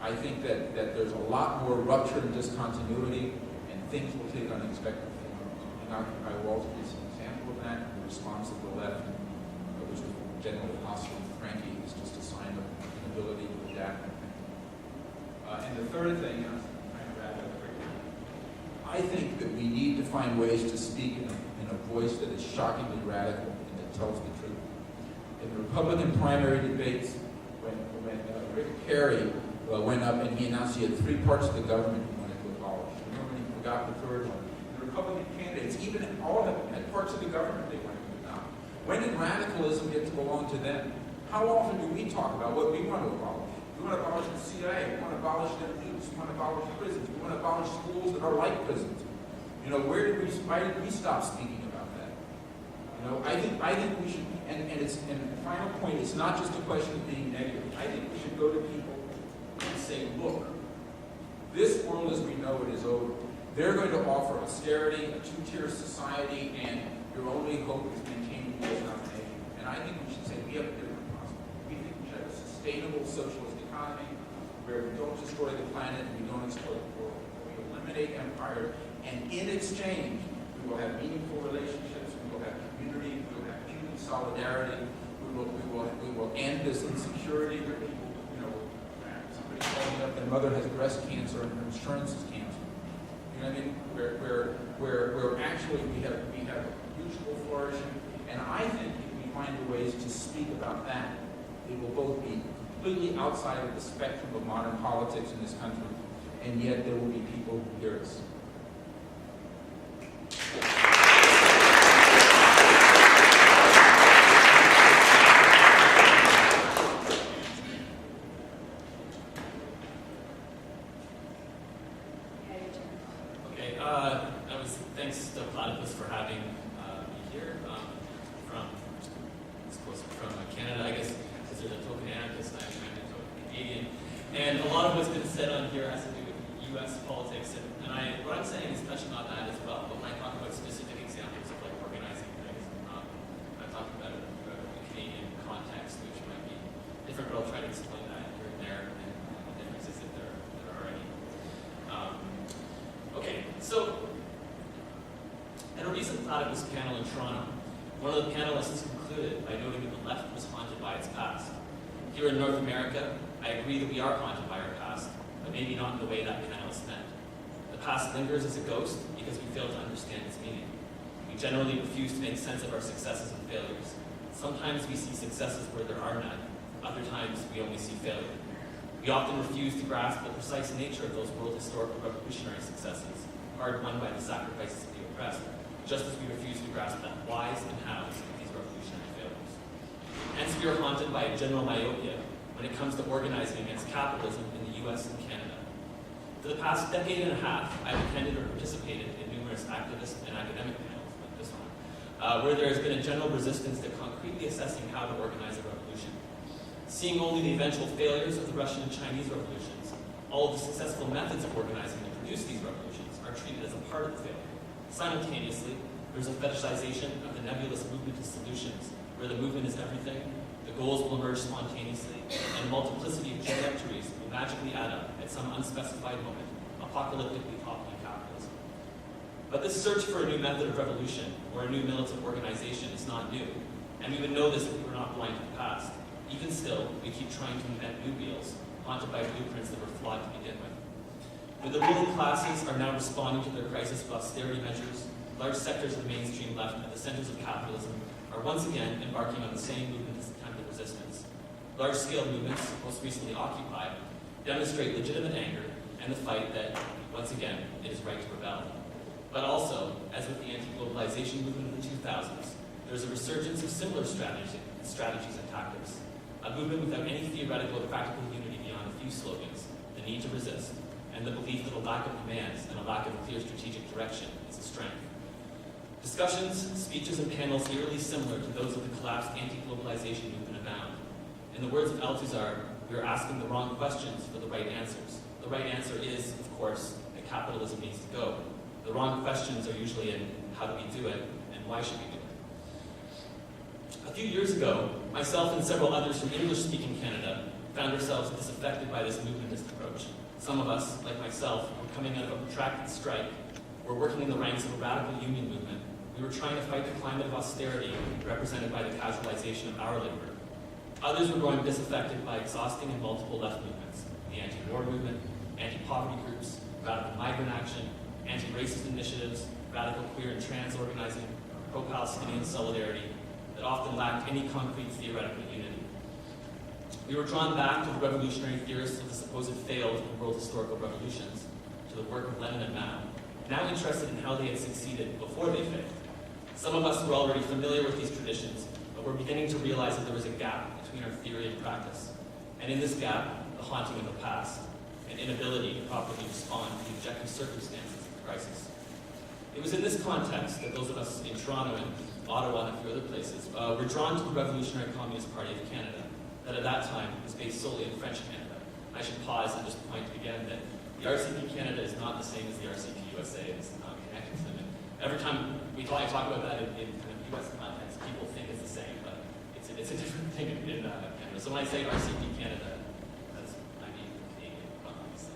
I think that there's a lot more rupture and discontinuity, and things will take unexpected forms. And Occupy Wall Street is an example of that. The response of the left, which was generally hostile and cranky, is just a sign of inability to adapt. And the third thing, I think that we need to find ways to speak in a voice that is shockingly radical and that tells the truth. In the Republican primary debates, when Rick Perry went up and he announced he had 3 parts of the government he wanted to abolish. Remember, he forgot the third one. The Republican candidates, even all of them, had parts of the government they wanted to adopt. When did radicalism get to belong to them? How often do we talk about what we want to abolish? We want to abolish the CIA. We want to abolish the police. We want to abolish prisons. We want to abolish schools that are like prisons. Why did we stop speaking about that? I think we should. And the final point, it's not just a question of being negative. I think we should go to people and say, look, this world as we know it is over. They're going to offer austerity, a 2-tier society, and your only hope is maintaining U.S. domination. And I think we should say we have a different prospect. We think we should have a sustainable socialist economy where we don't destroy the planet and we don't exploit the world. We eliminate empire, and in exchange, we will have meaningful relationships, we will have community, we will have human solidarity, we will end this insecurity where people, somebody calling me up, their mother has breast cancer and her insurance is canceled. You know what I mean? Where actually we have mutual flourishing, and I think if we find ways to speak about that, it will both be completely outside of the spectrum of modern politics in this country, and yet there will be people who hear us. Thanks to Platypus for having me here from Canada, I guess, because there's a token anarchist, I'm a token Canadian. And a lot of what's been said on here has to do with U.S. politics, and what I'm saying is touching on that as well. But when I talk about specific examples of organizing things, I'm talking about a Canadian context, which might be different, but I'll try to explain that here and there, and the differences if there are any. Okay, so at a recent Platypus panel in Toronto, one of the panelists concluded by noting that the left was haunted by its past. Here in North America, I agree that we are haunted by our past, but maybe not in the way that panelist meant. The past lingers as a ghost because we fail to understand its meaning. We generally refuse to make sense of our successes and failures. Sometimes we see successes where there are none. Other times we only see failure. We often refuse to grasp the precise nature of those world historical revolutionary successes, hard-won by the sacrifices of the oppressed, just as we refuse to grasp the whys and hows of these revolutionary failures. Hence, we are haunted by a general myopia when it comes to organizing against capitalism in the U.S. and Canada. For the past decade and a half, I've attended or participated in numerous activist and academic panels like this one, where there has been a general resistance to concretely assessing how to organize a revolution. Seeing only the eventual failures of the Russian and Chinese revolutions, all of the successful methods of organizing to produce these revolutions are treated as a part of the failure. Simultaneously, there's a fetishization of the nebulous movement to solutions, where the movement is everything, The goals will emerge spontaneously, and a multiplicity of trajectories will magically add up at some unspecified moment, apocalyptically toppling capitalism. But this search for a new method of revolution or a new militant organization is not new, and we would know this if we were not blind to the past. Even still, we keep trying to invent new wheels, haunted by blueprints that were flawed to begin with. When the ruling classes are now responding to their crisis of austerity measures, large sectors of the mainstream left at the centers of capitalism are once again embarking on the same movement as attempted resistance. Large-scale movements, most recently Occupy, demonstrate legitimate anger and the fight that, once again, it is right to rebel. But also, as with the anti-globalization movement of the 2000s, there is a resurgence of similar strategies and tactics. A movement without any theoretical or practical unity beyond a few slogans, the need to resist, and the belief that a lack of demands and a lack of a clear strategic direction is a strength. Discussions, speeches, and panels eerily similar to those of the collapsed anti-globalization movement abound. In the words of Althusser, we are asking the wrong questions for the right answers. The right answer is, of course, that capitalism needs to go. The wrong questions are usually in how do we do it and why should we do it. A few years ago, myself and several others from English-speaking Canada found ourselves disaffected by this movementist approach. Some of us, like myself, were coming out of a protracted strike. We're working in the ranks of a radical union movement. We were trying to fight the climate of austerity represented by the casualization of our labor. Others were growing disaffected by exhausting and multiple left movements, the anti-war movement, anti-poverty groups, radical migrant action, anti-racist initiatives, radical queer and trans organizing, pro-Palestinian solidarity, that often lacked any concrete theoretical unity. We were drawn back to the revolutionary theorists of the supposed failed world historical revolutions, to the work of Lenin and Mao, now interested in how they had succeeded before they failed. Some of us were already familiar with these traditions, but were beginning to realize that there was a gap between our theory and practice. And in this gap, the haunting of the past, an inability to properly respond to the objective circumstances of the crisis. It was in this context that those of us in Toronto and Ottawa and a few other places were drawn to the Revolutionary Communist Party of Canada, that at that time was based solely in French Canada. I should pause and just point again that the RCP Canada is not the same as the RCP USA. It's not connected to them. And every time I talk about that in kind of US context, people think it's the same, but it's a different thing in Canada. So when I say RCP Canada, that's, I mean, Canadian, obviously.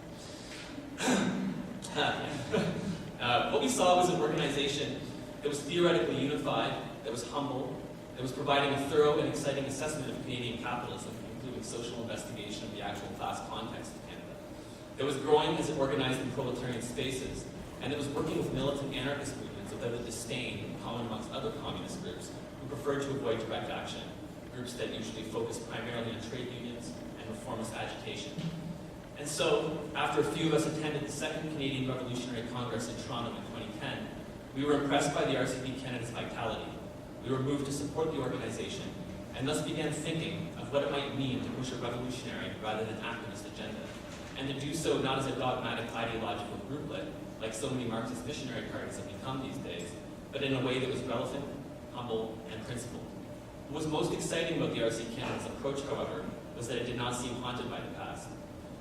What we saw was an organization that was theoretically unified, that was humble, that was providing a thorough and exciting assessment of Canadian capitalism, including social investigation of the actual class context of Canada. That was growing as it organized in proletarian spaces, and it was working with militant anarchist movements without a disdain common amongst other communist groups who preferred to avoid direct action, groups that usually focused primarily on trade unions and reformist agitation. And so, after a few of us attended the Second Canadian Revolutionary Congress in Toronto in 2010, we were impressed by the RCP Canada's vitality. We were moved to support the organization, and thus began thinking of what it might mean to push a revolutionary rather than activist agenda, and to do so not as a dogmatic ideological grouplet, like so many Marxist missionary parties have become these days, but in a way that was relevant, humble, and principled. What was most exciting about the RC Canada's approach, however, was that it did not seem haunted by the past.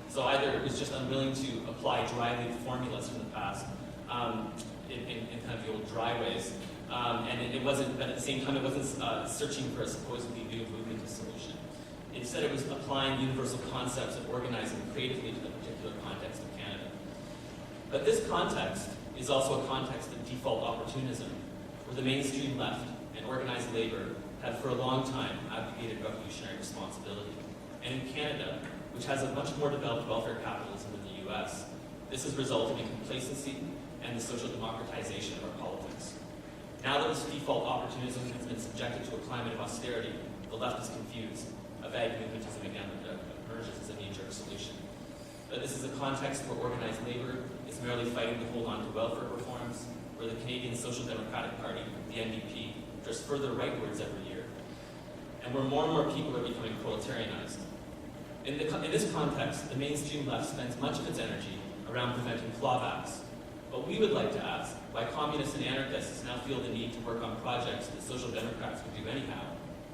So either it was just unwilling to apply dry leaf formulas from the past in kind of the old dry ways, and it wasn't, but at the same time, it wasn't searching for a supposedly new movement solution. Instead, it was applying universal concepts of organizing creatively to the particular context of Canada. But this context is also a context of default opportunism, where the mainstream left and organized labor have for a long time abdicated revolutionary responsibility. And in Canada, which has a much more developed welfare capitalism than the US, this has resulted in complacency and the social democratization of our politics. Now that this default opportunism has been subjected to a climate of austerity, the left is confused. A vague movamentism again emerges as a knee-jerk solution. But this is a context where organized labor is merely fighting to hold on to welfare reforms, where the Canadian Social Democratic Party, the NDP, drifts further rightwards every year, and where more and more people are becoming proletarianized. In this context, the mainstream left spends much of its energy around preventing clawbacks. But we would like to ask why communists and anarchists now feel the need to work on projects that social democrats would do anyhow.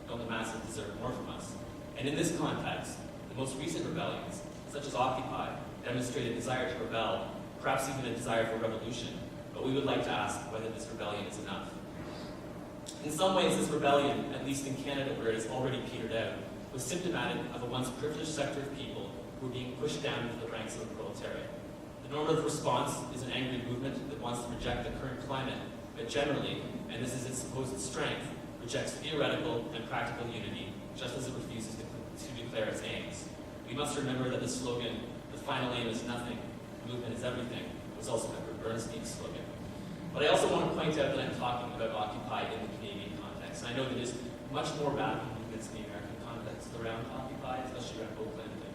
Don't the masses deserve more from us? And in this context, the most recent rebellions, such as Occupy, demonstrate a desire to rebel, perhaps even a desire for revolution. But we would like to ask whether this rebellion is enough. In some ways, this rebellion, at least in Canada where it has already petered out, was symptomatic of a once privileged sector of people who were being pushed down into the ranks of the proletariat. The normative response is an angry movement that wants to reject the current climate, but generally, and this is its supposed strength, rejects theoretical and practical unity, just as it refuses to declare its aims. We must remember that the slogan, "The final aim is nothing, the movement is everything," was also Edward Bernstein's slogan. But I also want to point out that I'm talking about Occupy in the Canadian context. And I know that there's much more radical movements in the American context around Occupy, especially around Oakland and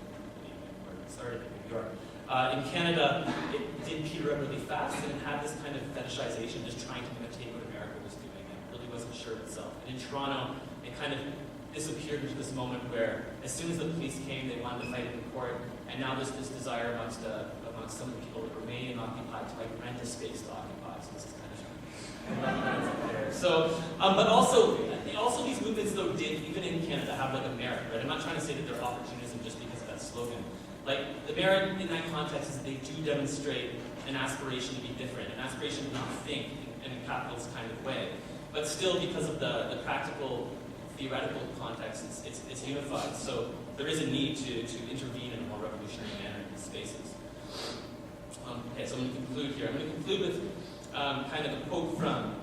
where it started in New York. In Canada, it did peter up really fast, and it had this kind of fetishization, just trying to imitate what America was doing, and it really wasn't sure of itself. And in Toronto, it kind of disappeared into this moment where, as soon as the police came, they wanted to fight it in court, and now there's this desire amongst some of the people that remain in Occupy to rent a space to occupy. So this is kind of there. So, but also these movements though did, even in Canada, have like a merit, right? I'm not trying to say that they're opportunism just because of that slogan. Like, the merit in that context is that they do demonstrate an aspiration to be different, an aspiration to not think in a capitalist kind of way. But still, because of the practical, theoretical context, it's unified. So there is a need to intervene in a more revolutionary manner in these spaces. Okay, so I'm going to conclude here. I'm going to conclude with kind of a quote from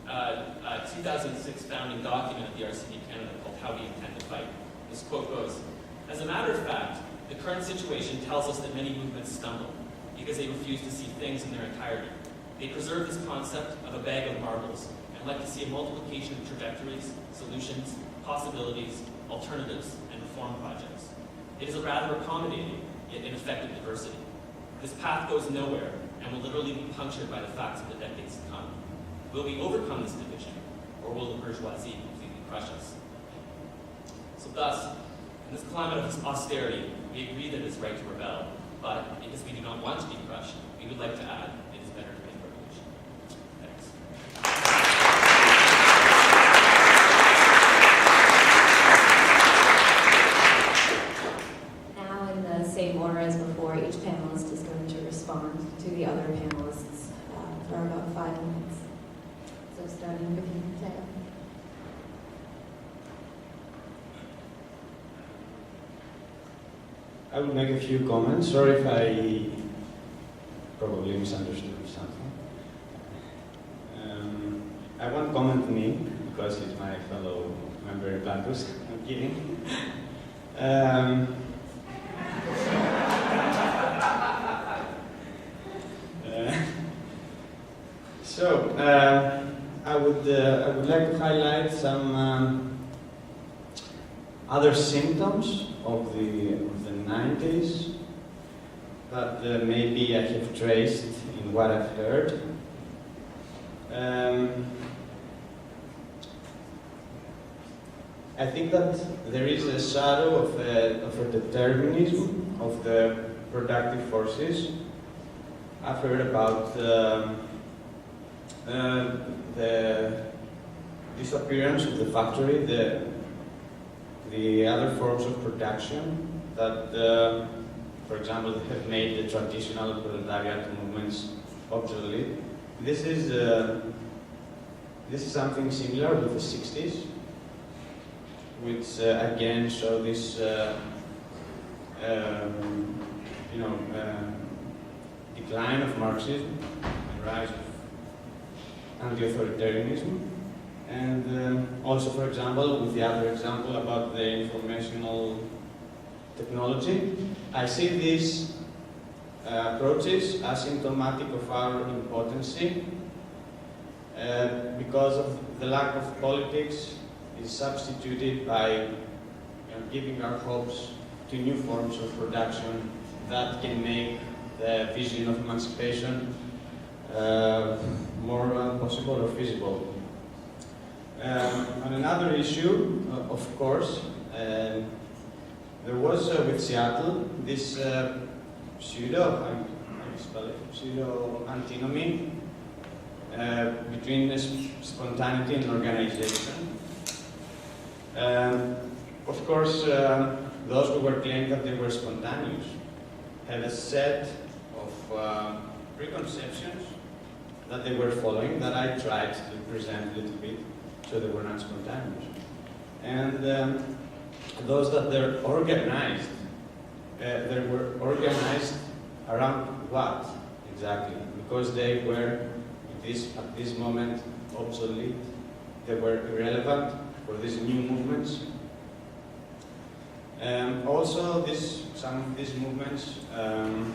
a 2006 founding document of the RCD Canada called How We Intend to Fight. This quote goes, "As a matter of fact, the current situation tells us that many movements stumble because they refuse to see things in their entirety. They preserve this concept of a bag of marbles and like to see a multiplication of trajectories, solutions, possibilities, alternatives, and reform projects. It is a rather accommodating, yet ineffective diversity. This path goes nowhere and will literally be punctured by the facts of the decades to come. Will we overcome this division, or will the bourgeoisie completely crush us?" So thus, in this climate of austerity, we agree that it is right to rebel, but because we do not want to be crushed, we would like to add, it is better to make revolution. Thanks. Now, in the same order as before, each panelist is going to respond to the other panelists for about 5 minutes. So starting with you, Sarah. I will make a few comments. Sorry if I probably misunderstood something. I won't comment me because he's my fellow member in Platypus. I'm kidding. I would like to highlight some other symptoms of the 90s that maybe I have traced in what I've heard. I think that there is a shadow of a determinism of the productive forces. I've heard about the disappearance of the factory, the other forms of production that, for example, have made the traditional proletariat movements obsolete. This is something similar with the 60s, which again show this, decline of Marxism and rise of anti-authoritarianism. And also, for example, with the other example about the informational technology, I see these approaches as symptomatic of our impotency because of the lack of politics is substituted by giving our hopes to new forms of production that can make the vision of emancipation more possible or feasible. On another issue, of course, there was with Seattle this pseudo antinomy between spontaneity and organization. Of course, those who were claiming that they were spontaneous had a set of preconceptions that they were following that I tried to present a little bit so they were not spontaneous. And those that they're organized. They were organized around what exactly? Because they were at this moment obsolete. They were irrelevant for these new movements. Also, some of these movements and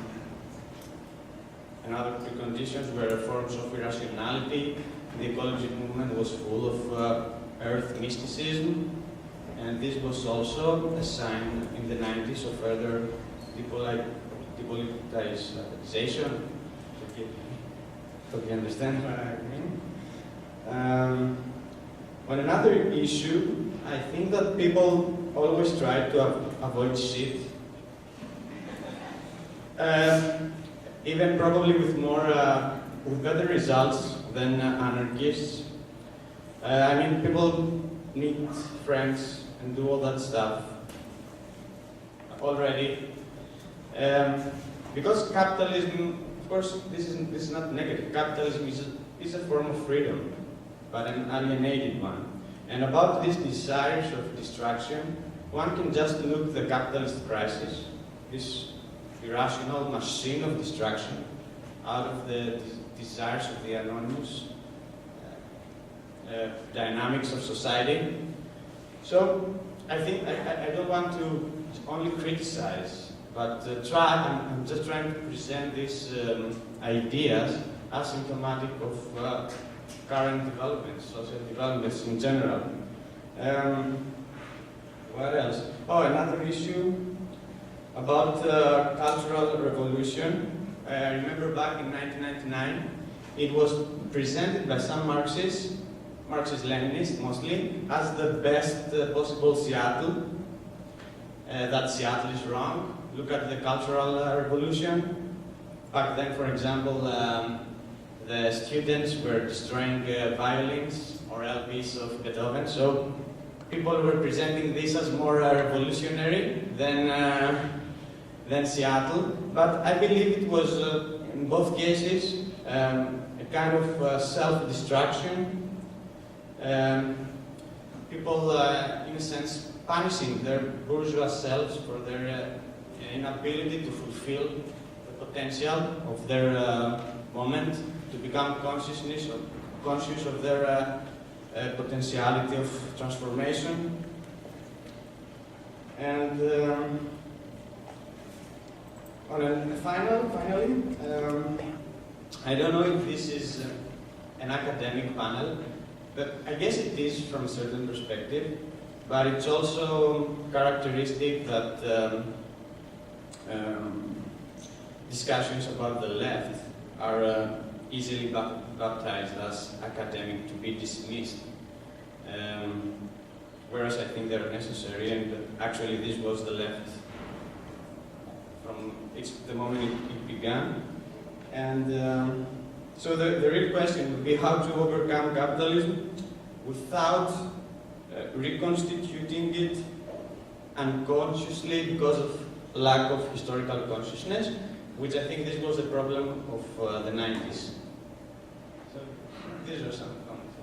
other preconditions were forms of irrationality. The ecology movement was full of earth mysticism, and this was also a sign in the 90s of further depoliticization. Hope you understand what I mean. On another issue, I think that people always try to avoid shit. Even probably with better results than anarchists. I mean, people meet friends and do all that stuff already. Because capitalism, of course, this is not negative. Capitalism is a form of freedom, but an alienated one. And about these desires of destruction, one can just look at the capitalist crisis, this irrational machine of destruction, out of the desires of the anonymous dynamics of society. So I think I don't want to only criticize, but I'm just trying to present these ideas as symptomatic of current developments, social developments in general. What else? Oh, another issue about cultural revolution. I remember back in 1999, it was presented by some Marxist-Leninists mostly, as the best possible Seattle. That Seattle is wrong. Look at the cultural revolution. Back then, for example, the students were destroying violins or LPs of Beethoven, so people were presenting this as more revolutionary than Seattle. But I believe it was, in both cases, a kind of self-destruction. People, in a sense, punishing their bourgeois selves for their inability to fulfill the potential of their moment, to become conscious of their potentiality of transformation. And finally, I don't know if this is an academic panel, but I guess it is from a certain perspective, but it's also characteristic that discussions about the left are easily baptized as academic, to be dismissed, whereas I think they're necessary, and actually this was the left from the moment it began. And so the real question would be how to overcome capitalism without reconstituting it unconsciously because of lack of historical consciousness, which I think this was the problem of the 90s. So these are some comments.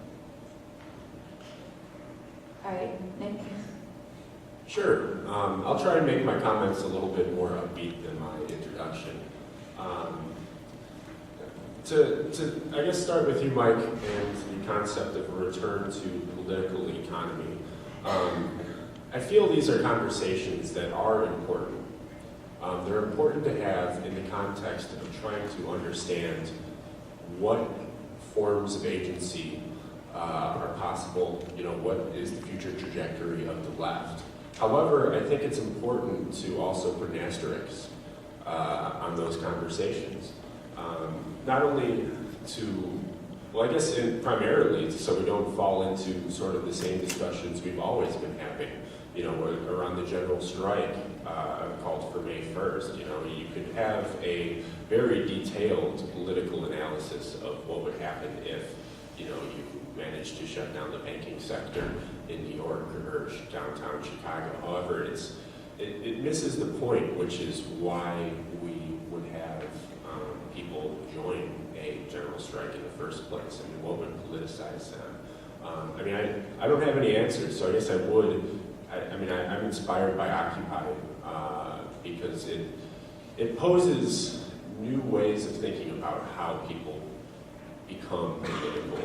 All right, Nick. Sure. I'll try to make my comments a little bit more upbeat than my introduction. To I guess start with you, Mike, and the concept of a return to political economy. I feel these are conversations that are important. They're important to have in the context of trying to understand what forms of agency are possible, what is the future trajectory of the left. However, I think it's important to also put an asterisk on those conversations. Not only primarily so we don't fall into sort of the same discussions we've always been having, around the general strike called for May 1st. You could have a very detailed political analysis of what would happen if, you managed to shut down the banking sector in New York or downtown Chicago. However, it misses the point, which is why we would have people join a general strike in the first place. what would politicize them? I don't have any answers, so I guess I I'm inspired by Occupy because it poses new ways of thinking about how people become political.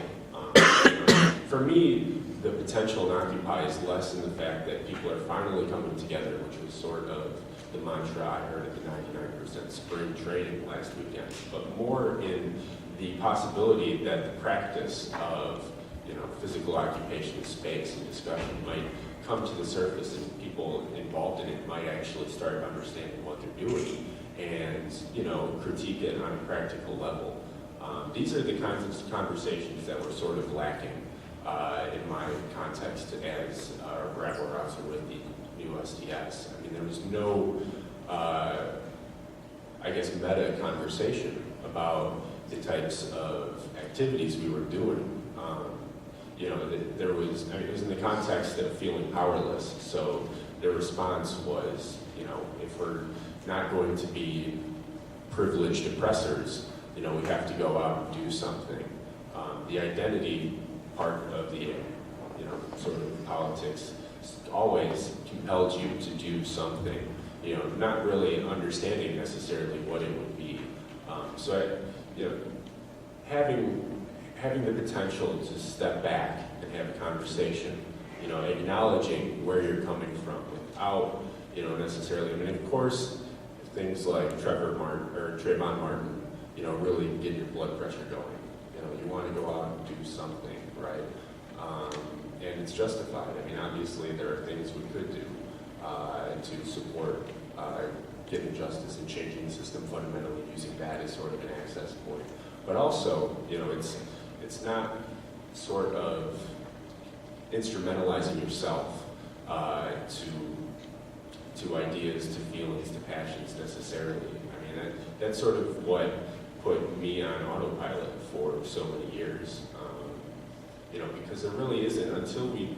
For me, the potential in Occupy is less in the fact that people are finally coming together, which was sort of the mantra I heard at the 99% spring training last weekend, but more in the possibility that the practice of physical occupation of space and discussion might come to the surface, and people involved in it might actually start understanding what they're doing and critique it on a practical level. These are the kinds of conversations that were sort of lacking in my context as a rabble rouser with the new STS. I mean, there was no, meta conversation about the types of activities we were doing. It was in the context of feeling powerless. So the response was, if we're not going to be privileged oppressors, we have to go out and do something. The identity part of the, sort of politics always compelled you to do something, not really understanding necessarily what it would be. Having the potential to step back and have a conversation, acknowledging where you're coming from without, necessarily, of course, things like Trayvon Martin, really get your blood pressure going. You want to go out and do something, right? And it's justified. Obviously, there are things we could do to support getting justice and changing the system fundamentally, using that as sort of an access point. But also, it's not sort of instrumentalizing yourself to ideas, to feelings, to passions necessarily. That's sort of what put me on autopilot for so many years. Because there really isn't, until we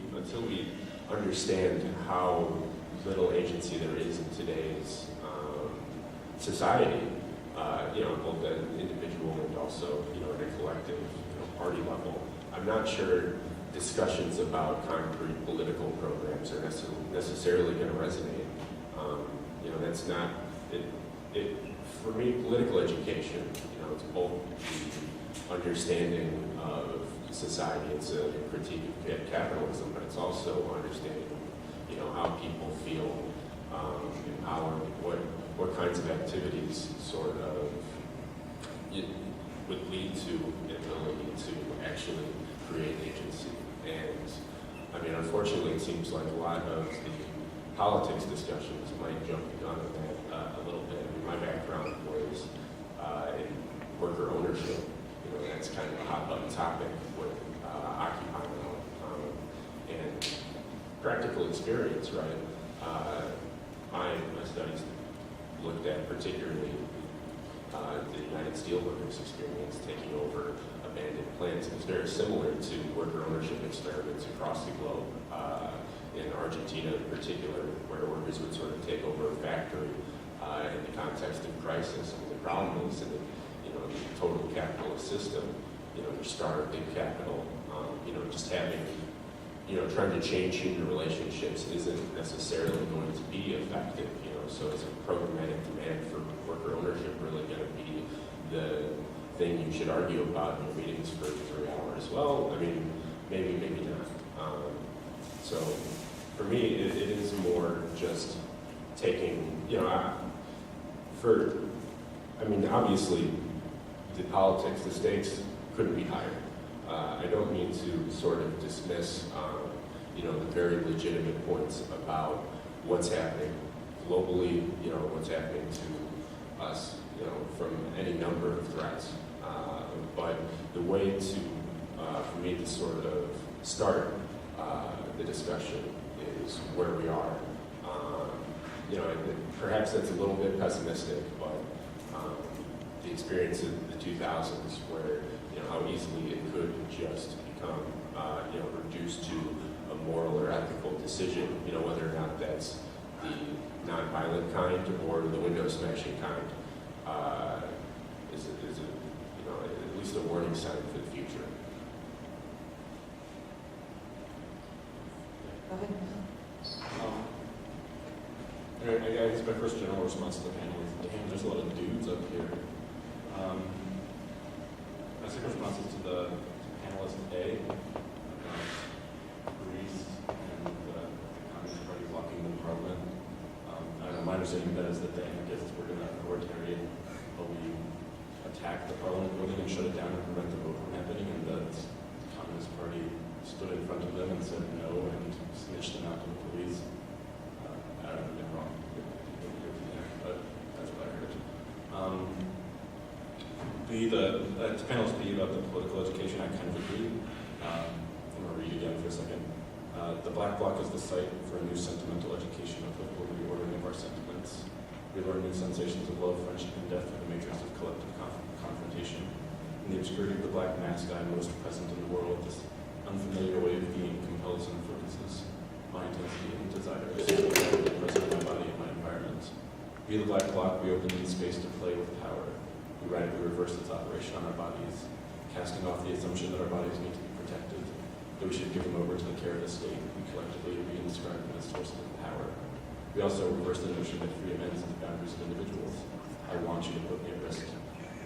understand how little agency there is in today's society, both at an individual and also, at a collective, party level. I'm not sure discussions about concrete political programs are necessarily going to resonate. That's not, for me, political education, it's both the understanding of society, it's a critique of capitalism, but it's also understanding, how people feel empowered, what kinds of activities sort of would lead to an ability to actually create agency. And unfortunately, it seems like a lot of the politics discussions might jump the gun on that a little bit. My background was in worker ownership. That's kind of a hot button topic with Occupy now. And practical experience, right? My studies looked at particularly the United Steelworkers experience taking over abandoned plants. It was very similar to worker ownership experiments across the globe, in Argentina in particular, where workers would sort of take over a factory in the context of crisis. And the problem is in the total capitalist system, you start big capital, just having, trying to change human relationships isn't necessarily going to be effective, so is a programmatic demand for worker ownership really going to be the thing you should argue about in your meetings for 3 hours? Well, maybe not. So for me, it is more just taking, obviously the politics, the stakes couldn't be higher. I don't mean to sort of dismiss, the very legitimate points about what's happening globally, what's happening to us, from any number of threats. But the way to, for me to sort of start the discussion is where we are. And perhaps that's a little bit pessimistic, but the experience of the 2000s where, how easily it could just become, reduced to a moral or ethical decision, whether or not that's the non-violent kind or the window smashing kind, is at least a warning sign for the future. Go ahead. my first general response to the panel is, damn, there's a lot of dudes up here. My second response is to the panelist A about Greece and the Communist Party blocking the parliament. I don't know, my understanding of that is that the anarchists were going to authoritarianly attack the parliament building and shut it down and prevent the vote from happening, and the Communist Party stood in front of them and said no and snitched them out to the police. I don't know if I'm wrong, but that's what I heard. To panelist B about the political education, I kind of agree. I'm going to read again for a second. The Black Bloc is the site for a new sentimental education of political reordering of our sentiments. We learn new sensations of love, friendship, and death through the matrix of collective confrontation. In the obscurity of the black mask I am most present in the world, this unfamiliar way of being compels and focuses my intensity and desires to be present in my body and my environment. Via the Black Bloc, we open new space to play with power. We radically reverse its operation on our bodies, casting off the assumption that our bodies need to be protected, that we should give them over to the care of the state. We collectively are being described as sources of power. We also reverse the notion that freedom ends at the boundaries of individuals. I want you to put me at risk.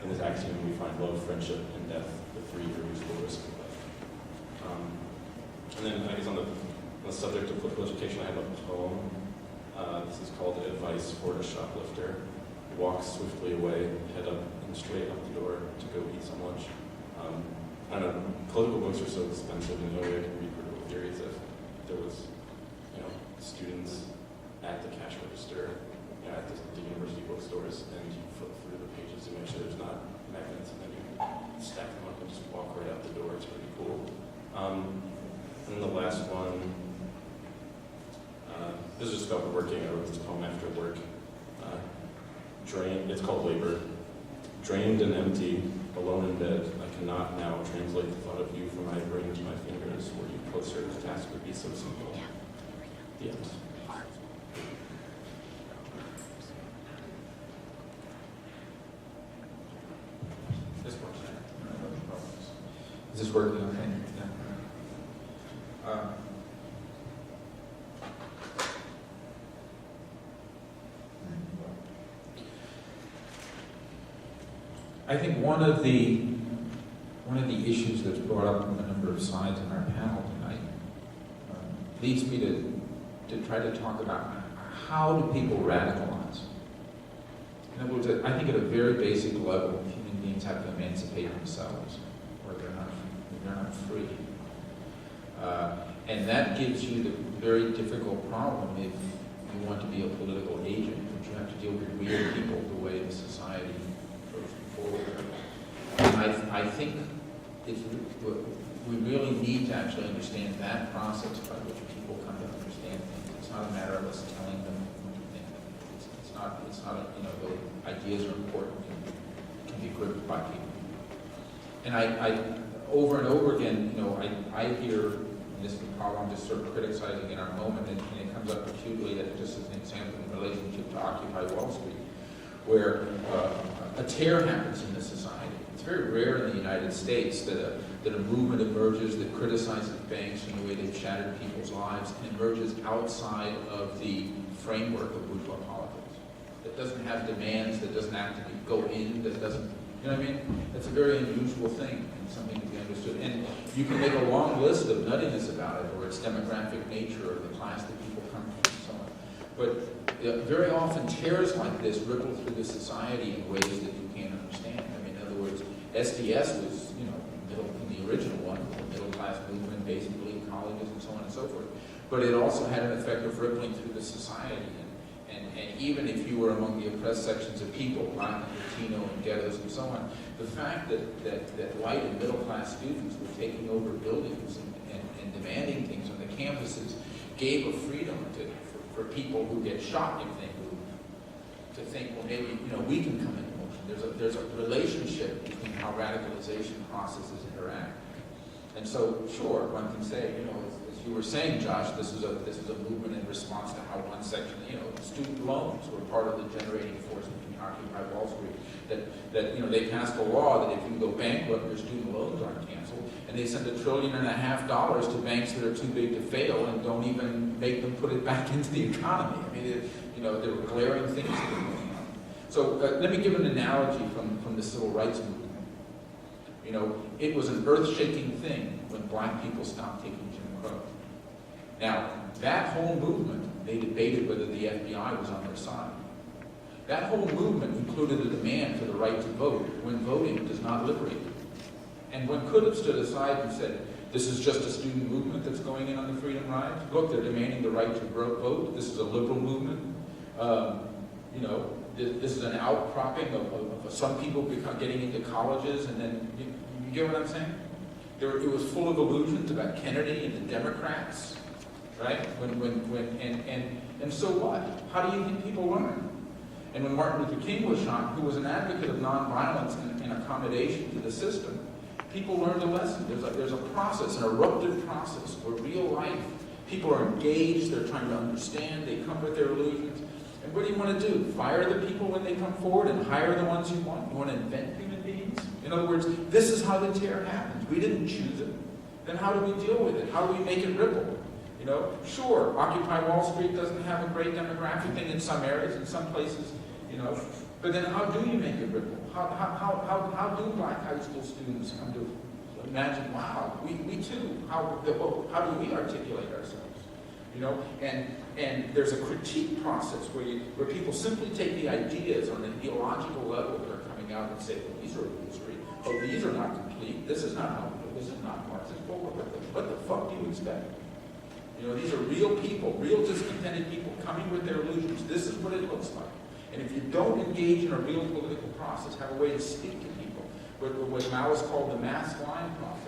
In this axiom, we find love, friendship, and death, the three irreducible risks of life. And then, I guess on the subject of political education, I have a poem. This is called Advice for a Shoplifter. Walk swiftly away, head up and straight out the door to go eat some lunch. I don't know, political books are so expensive, and the only way I can read critical theories if there was, students at the cash register, at the university bookstores, and you flip through the pages to make sure there's not magnets, and then you stack them up and just walk right out the door. It's pretty cool. And then the last one, this is just about working. I wrote this poem after work. It's called Labor. Drained and empty, alone in bed, I cannot now translate the thought of you from my brain to my fingers. Were you closer, the task would be so simple. The end. This works. Is this working okay? Yeah. I think one of the issues that's brought up from a number of sides in our panel tonight leads me to try to talk about how do people radicalize. In other words, I think at a very basic level, human beings have to emancipate themselves, or they're not free. And that gives you the very difficult problem if you want to be a political agent, but you have to deal with weird people the way the society goes forward. And I think we really need to actually understand that process by which people come to understand things. It's not a matter of us telling them what to think. It's not the ideas are important can be gripped by people. And I over and over again, I hear, and this is the problem, I'm just sort of criticizing in our moment, and it comes up acutely just as an example in relationship to Occupy Wall Street, where a tear happens in the society. It's very rare in the United States that a movement emerges that criticizes banks in the way they've shattered people's lives and emerges outside of the framework of bourgeois politics. That doesn't have demands, that doesn't actively go in, that doesn't, you know what I mean? That's a very unusual thing and something to be understood. And you can make a long list of nuttiness about it, or its demographic nature, or the class that people come from, and so on. But very often tears like this ripple through the society in ways that you can't understand. I mean, in other words, SDS was, in the original one, the middle class movement, basically, colleges and so on and so forth. But it also had an effect of rippling through the society. And even if you were among the oppressed sections of people, Black and Latino and ghettos and so on, the fact that white and middle class students were taking over buildings and demanding things on the campuses gave a freedom for people who get shot, if they move, to think, well, maybe we can come into motion. There's a relationship between how radicalization processes interact. And so, sure, one can say, as you were saying, Josh, this is a movement in response to how one section, student loans were part of the generating force between Occupy Wall Street. That they passed a law that if you go bankrupt, your student loans aren't canceled, and they send $1.5 trillion to banks that are too big to fail and don't even make them put it back into the economy. I mean, There were glaring things that were going on. So let me give an analogy from the civil rights movement. It was an earth-shaking thing when black people stopped taking Jim Crow. Now, that whole movement, they debated whether the FBI was on their side. That whole movement included a demand for the right to vote when voting does not liberate. And one could have stood aside and said, this is just a student movement that's going in on the freedom ride. Look, they're demanding the right to vote. This is a liberal movement. This is an outcropping of some people getting into colleges, and then, you get what I'm saying? It was full of illusions about Kennedy and the Democrats, right? And so what? How do you think people learn? And when Martin Luther King was shot, who was an advocate of nonviolence and accommodation to the system, people learned a lesson. There's a process, an eruptive process, where real life, people are engaged, they're trying to understand, they come with their illusions. And what do you want to do? Fire the people when they come forward and hire the ones you want? You want to invent human beings? In other words, this is how the tear happens. We didn't choose it. Then how do we deal with it? How do we make it ripple? Sure, Occupy Wall Street doesn't have a great demographic thing in some areas, in some places, but then how do you make it ripple? How do black high school students come to imagine, wow, we too, how do we articulate ourselves? And there's a critique process where people simply take the ideas on an ideological level that are coming out and say, well, these are illusory. Oh, these are not complete. This is not how we do. This is not Marxist. What the fuck do you expect? These are real people, real discontented people coming with their illusions. This is what it looks like. And if you don't engage in a real political process, have a way to speak to people, what Maoist called the mass line process,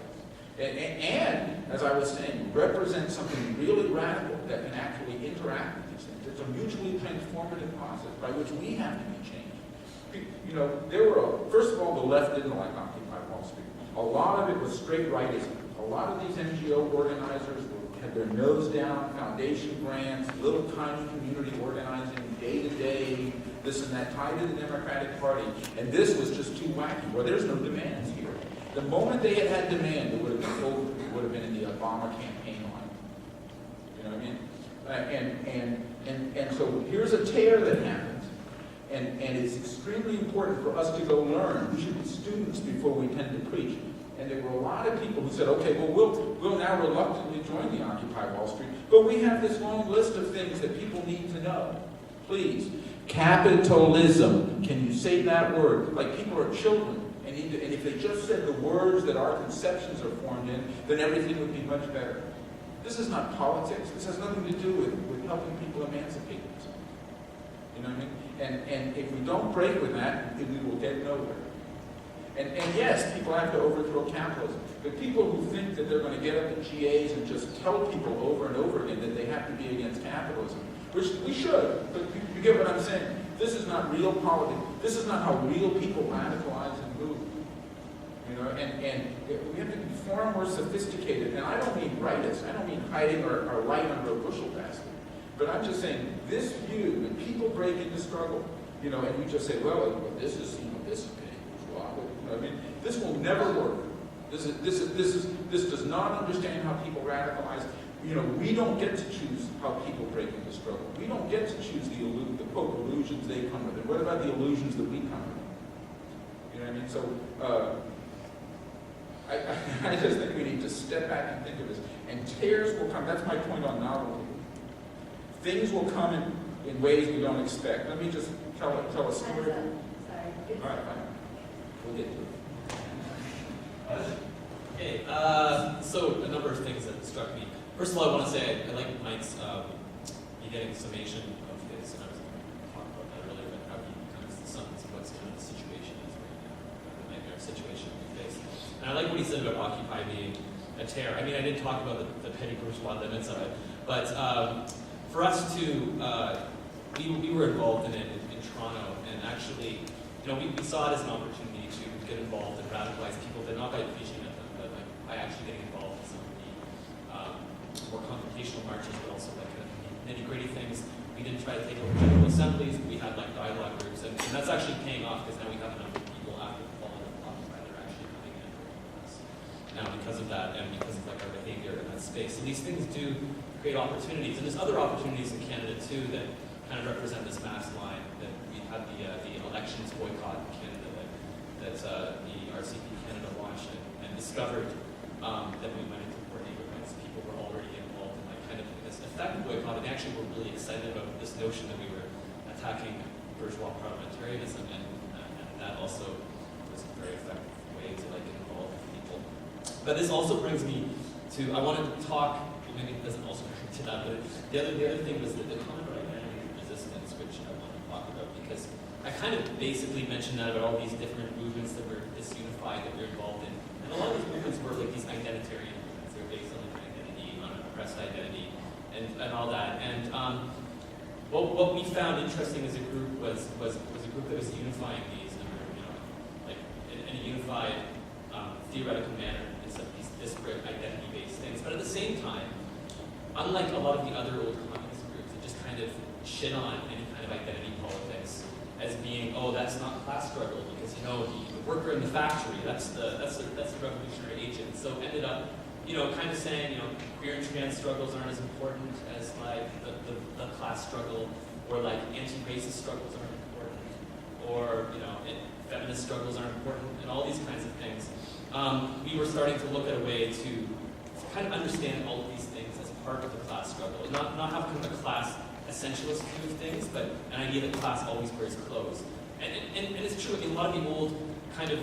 and, as I was saying, represent something really radical that can actually interact with these things. It's a mutually transformative process by which we have to be changed. First of all, the left didn't like Occupy Wall Street. A lot of it was straight rightism. A lot of these NGO organizers had their nose down, foundation grants, little tiny community organizing, day-to-day, this and that, tied to the Democratic Party. And this was just too wacky. Well, there's no demands here. The moment they had demand, it would have been over. It would have been in the Obama campaign line. You know what I mean? And so here's a tear that happens. And it's extremely important for us to go learn. We should be students before we tend to preach. And there were a lot of people who said, okay, well, we'll now reluctantly join the Occupy Wall Street, but we have this long list of things that people need to know. Please. Capitalism. Can you say that word? Like people are children. And if they just said the words that our conceptions are formed in, then everything would be much better. This is not politics. This has nothing to do with helping people emancipate themselves. You know what I mean? And if we don't break with that, we will get nowhere. And yes, people have to overthrow capitalism. But people who think that they're going to get up at GAs and just tell people over and over again that they have to be against capitalism, which we should, but you get what I'm saying. This is not real politics. This is not how real people radicalize and move. And we have to be far more sophisticated. And I don't mean rightist. I don't mean hiding our light under a bushel basket. But I'm just saying this view, when people break into struggle, and we just say, well, this is good. I mean, this will never work. This does not understand how people radicalize. We don't get to choose how people break into struggle. We don't get to choose the quote illusions they come with. And what about the illusions that we come with? You know what I mean? So I just think we need to step back and think of this. And tears will come. That's my point on novelty. Things will come in ways we don't expect. Let me just tell a story. Sorry. All right, fine. We'll get to it. Okay, so a number of things that struck me. First of all, I want to say I like Mike's beginning summation of this, and I was going to talk about that earlier, but how he kind of sums what's kind of the situation is right now, the nightmare situation we face. And I like what he said about Occupy being a tear. I mean, I didn't talk about the petty bourgeois limits of it, but for us to, we were involved in it in Toronto, and actually, we saw it as an opportunity to get involved and radicalize people, but not by preaching at them, but like by actually getting involved in some of the more confrontational marches, but also like nitty-gritty things. We didn't try to take over general assemblies. We had like dialogue groups, and that's actually paying off because now we have a number of people after the fall of the bloc that are actually coming in with us now because of that and because of like our behavior in that space. And these things do create opportunities, and there's other opportunities in Canada too that kind of represent this mass line that we had the elections boycott in Canada that the RCP Canada launched and discovered that we went into poor neighborhoods. People were already involved in like kind of this effective boycott, and they actually were really excited about this notion that we were attacking bourgeois parliamentarism, and that also was a very effective way to like involve people. But this also brings me to, I wanted to talk, maybe it doesn't also bring to that, but the other thing was the comment about identity resistance, which I want to talk about, because I kind of basically mentioned that about all these different movements that were disunified, that we're involved in. And a lot of these movements were like these identitarian movements. They're based on an identity, on an oppressed identity, and all that. And what we found interesting as a group was a group that was unifying these, like in a unified theoretical manner instead of these disparate identity-based things. But at the same time, unlike a lot of the other old communist groups that just kind of shit on any kind of identity politics as being, oh, that's not class struggle because the worker in the factory, that's the revolutionary agent. So ended up, kind of saying, queer and trans struggles aren't as important as like the class struggle, or like anti-racist struggles aren't important, or feminist struggles aren't important, and all these kinds of things. We were starting to look at a way to kind of understand all of these things as part of the class struggle, and not have kind of a class essentialist view of things, but an idea that class always wears clothes. And it's true, a lot of the old kind of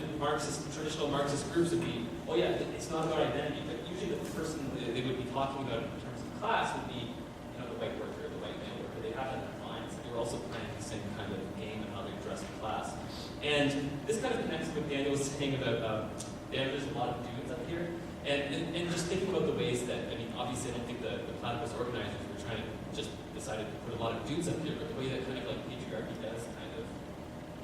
traditional Marxist groups would be, oh yeah, it's not about identity, but usually the person they would be talking about in terms of class would be, the white worker, the white male worker. They have it in their minds. They were also playing the same kind of game and how they address the class. And this kind of connects with what Daniel was saying about, there's a lot of dudes up here. And just thinking about the ways that, obviously I don't think the Platypus organizers were trying to just decided to put a lot of dudes up here, but the way that kind of like patriarchy does kind of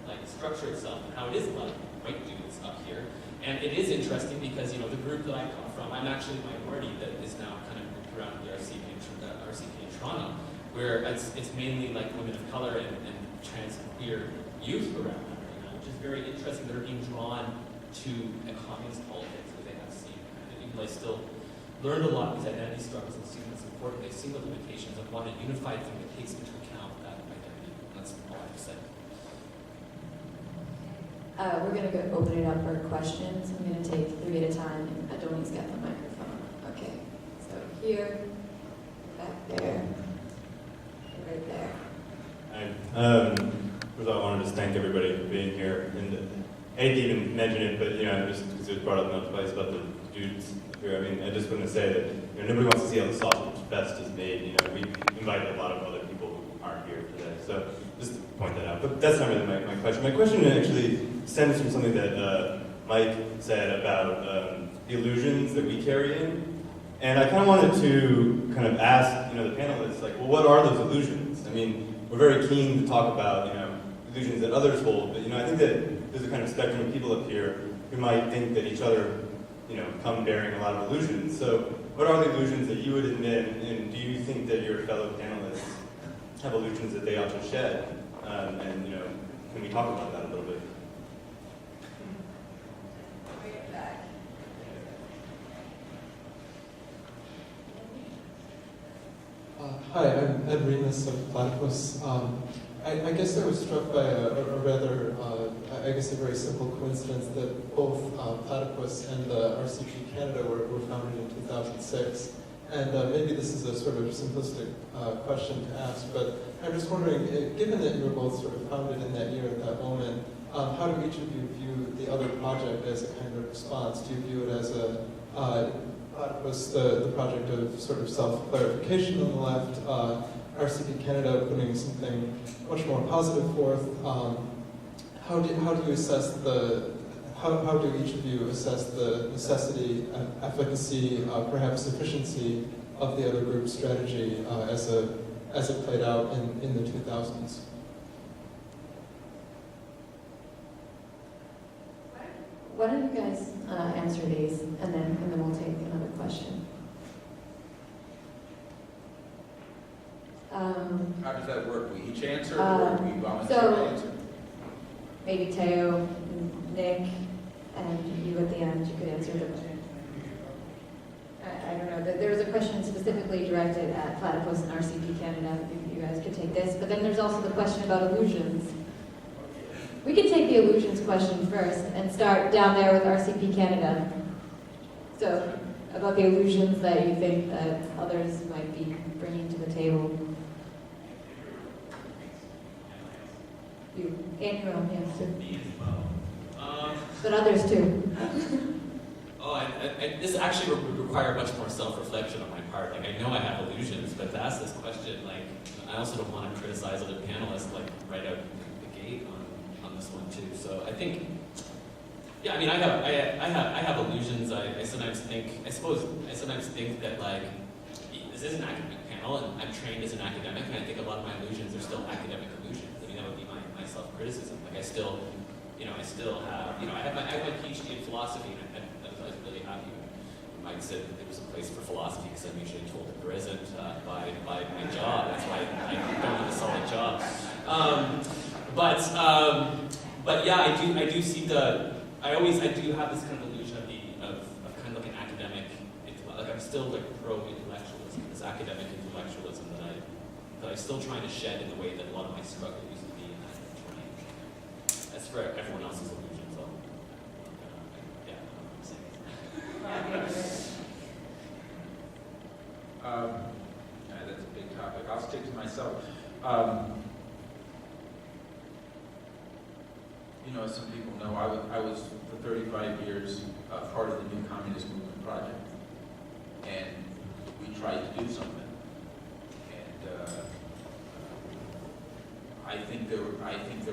like structure itself, and how it is a lot of white dudes up here. And it is interesting because, the group that I come from, I'm actually a minority that is now kind of grouped around the RCP in Toronto, where it's mainly like women of color and trans and queer youth around them right now, which is very interesting. They're being drawn to a communist politics that they have seen. And even though they still learned a lot of these identity struggles and seen what's important, they've seen the limitations of one unified thing that takes into account that identity. That's all I have to say. We're going to open it up for questions. I'm going to take 3 at a time, and Adonis got the microphone. Okay, so here, back there, and right there. Hi. First of all, I wanted to just thank everybody for being here. And I hate to even mention it, but just because it was brought up enough twice about the dudes here. I just want to say that nobody wants to see how the sausage fest is made. We invited a lot of other people who aren't here today. So just to point that out. But that's not really my question. My question actually stems from something that Mike said about the illusions that we carry in. And I kind of wanted to kind of ask, the panelists, like, well, what are those illusions? We're very keen to talk about, illusions that others hold, but, I think that there's a kind of spectrum of people up here who might think that each other, come bearing a lot of illusions. So what are the illusions that you would admit, and do you think that your fellow panelists have illusions that they ought to shed? Can we talk about that a little bit? Hi, I'm Ed Remus of Platypus. I guess I was struck by a rather, a very simple coincidence that both Platypus and the RCP Canada were founded in 2006. And maybe this is a sort of simplistic question to ask, but I'm just wondering, given that you were both sort of founded in that year at that moment, how do each of you view the other project as a kind of response? Do you view it as Platypus, the project of sort of self-clarification on the left, RCP Canada putting something much more positive forth? How do you assess how do each of you assess the necessity, efficacy, perhaps efficiency of the other group's strategy as it played out in the 2000s? Why don't you guys answer these, and then we'll take another question. How does that work? We each answer, or we volunteer to answer? Maybe Teo, Nick, and you at the end. You could answer the. I don't know. There was a question specifically directed at Platypus and RCP Canada. You guys could take this. But then there's also the question about illusions. We could take the illusions question first and start down there with RCP Canada. So, about the illusions that you think that others might be bringing to the table. You, and your own hands too. But others too. This actually would require much more self-reflection on my part. Like, I know I have illusions, but to ask this question, like, I also don't want to criticize other panelists, like, right out the gate on this one too. So I think, yeah, I mean, I have illusions. I sometimes think that, like, this is an academic panel, and I'm trained as an academic, and I think a lot of my illusions are still academic illusions. I mean, that would be my self-criticism. Like, I still have, I have my PhD in philosophy, and I was really happy when Mike said that there was a place for philosophy, because I'm usually told that there isn't by my job. That's why I don't have a solid job. But yeah, I do see I do have this kind of illusion of kind of like an academic, like I'm still like pro-intellectualism, this academic intellectualism that I'm still trying to shed in the way that a lot of my struggle used to be in that range. That's for everyone else's illusions. Yeah, that's a big topic. I'll stick to myself. As some people know, I was for 35 years part of the New Communist Movement project, and we tried to do something. And I think there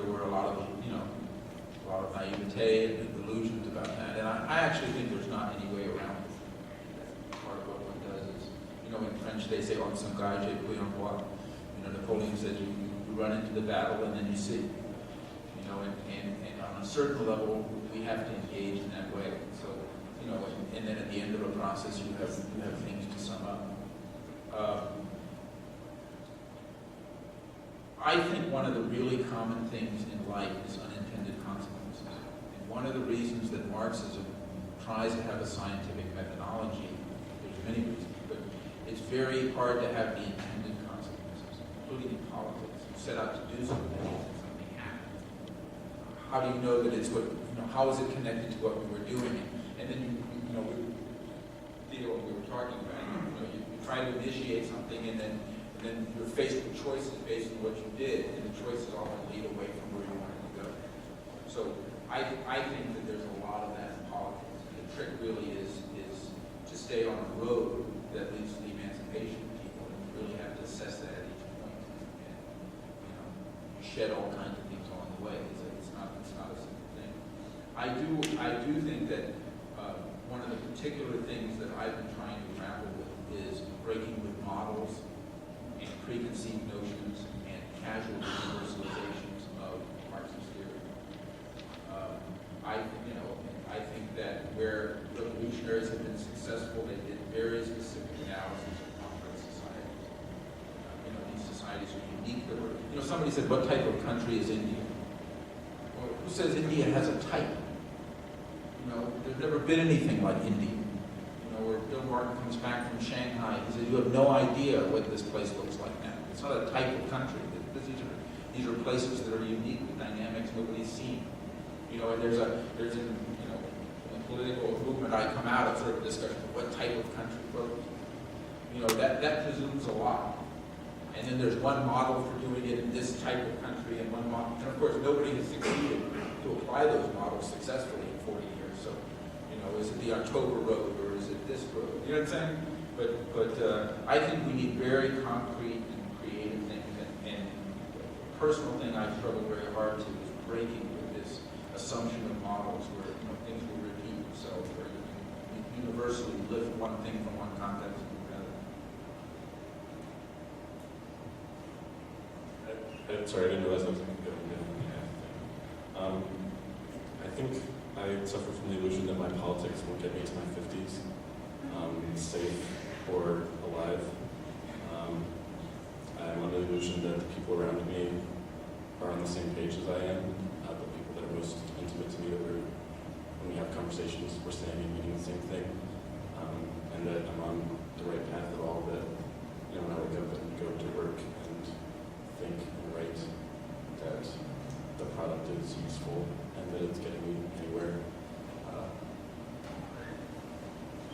were a lot of naivete and illusions about that, and I actually think there's not any way around it. Part of what one does is, in French they say "on s'engage et puis on voit." Napoleon said you run into the battle and then you see. And on a certain level, we have to engage in that way. So, and then at the end of a process, you have things to sum up. I think one of the really common things in life is unintended consequences. And one of the reasons that Marxism tries to have a scientific methodology, there's many reasons, but it's very hard to have the intended consequences, including in politics. You set out to do something. How do you know that it's what, how is it connected to what we were doing? And then, we were talking about, you try to initiate something and then you're faced with choices based on what you did, and the choices often lead away from where you wanted to go. So I think that there's a lot of that in politics. And the trick really is to stay on a road that leads to the emancipation of people, and you really have to assess that at each point. And, you shed all kinds of things along the way. It's not a simple thing. I do think that one of the particular things that I've been trying to grapple with is breaking with models and preconceived notions and casual universalizations of Marxist theory. I think that where revolutionaries have been successful, they did very specific analysis of complex societies. These societies are unique. Somebody said, what type of country is India? Well, who says India has a type? There's never been anything like India. Where Bill Martin comes back from Shanghai, he said, you have no idea what this place looks like now. It's not a type of country. These are places that are unique with dynamics nobody's seen. And there's in political movement I come out of sort of a discussion of what type of country. Well, that presumes a lot. And then there's one model for doing it in this type of country and one model. And of course, nobody has succeeded to apply those models successfully in 40 years. So, is it the October Road or is it this road? You know what I'm saying? But I think we need very concrete and creative things. And the personal thing I struggle very hard to is breaking with this assumption of models where things will repeat themselves, where you can universally lift one thing from one context to another. I'm sorry, I didn't realize I was going to go down. I think I suffer from the illusion that my politics won't get me to my 50s, safe or alive. I'm under the illusion that the people around me are on the same page as I am, the people that are most intimate to me, that when we have conversations, we're saying and meaning the same thing, and that I'm on the right path at all, that when I wake up and go to work and is useful and that it's getting me anywhere.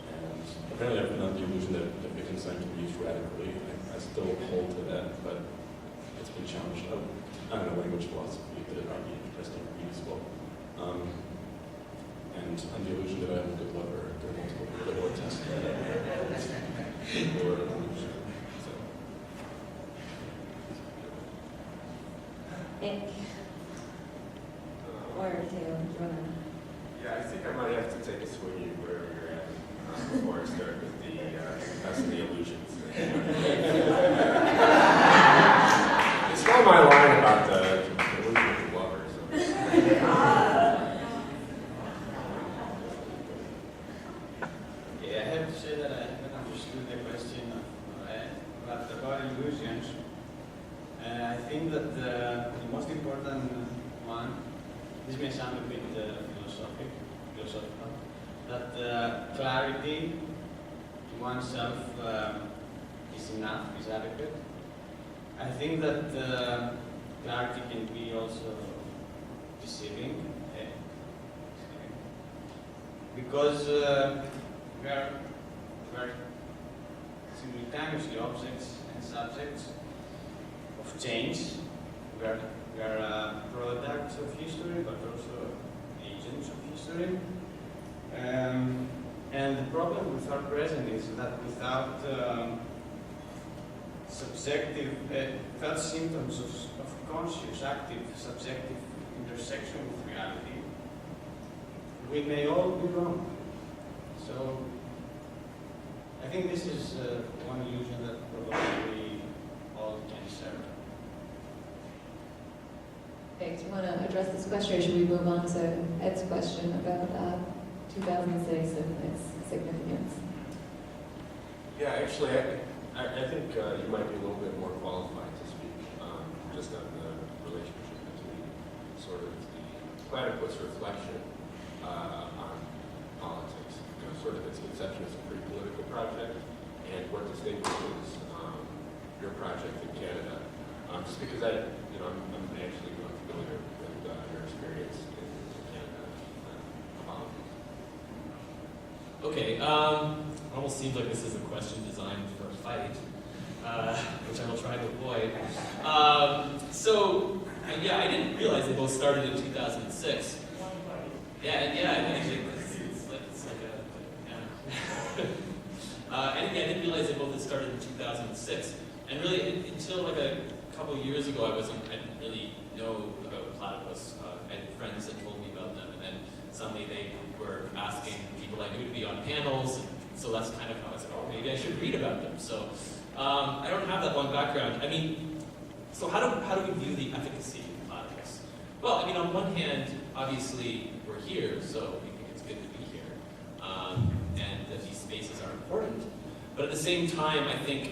And apparently I've been under the illusion that Wittgenstein can be used radically. I still hold to that, but it's been challenged. I don't know, language philosophy, that it might be interesting or useful. And under the illusion that I'm a good lover, there are multiple people that will attest to that. Or an illusion. So. Nick? Or Theo, Rona? Yeah, I think I might have to take a swing wherever you're at before I start with the that's the illusions. It's not my line about the illusion of lovers. Yeah, I have to say that I haven't understood the question about illusions. I think that the most important one, this may sound a bit philosophical, that clarity to oneself is enough, is adequate. I think that clarity can be also deceiving, because we are simultaneously objects and subjects of change. We are products of history, but also agents of history. And the problem with our present is that without without symptoms of conscious, active, subjective intersection with reality, we may all be wrong. So I think this is one illusion that probably we all can share. Okay, do you want to address this question, or should we move on to Ed's question about 2006 and its significance? Yeah, actually, I think you might be a little bit more qualified to speak just on the relationship between sort of the Platypus reflection on politics, sort of its conception as a free political project, and what distinguishes your project in Canada. Just because I'm actually familiar with your experience in Canada. Okay, almost seems like this is a question designed for a fight, which I will try to avoid. Yeah, I didn't realize they both started in 2006. Yeah, I think it's like I didn't realize they both had started in 2006. And really, until like a couple of years ago, I didn't really know about Platypus. I had friends that told me about them, and then suddenly they were asking people I knew to be on panels, and so that's kind of how I said, oh, maybe I should read about them. So I don't have that long background. I mean, so how do we view the efficacy of Platypus? Well, I mean, on one hand, obviously we're here, so we think it's good to be here, and that these spaces are important. But at the same time, I think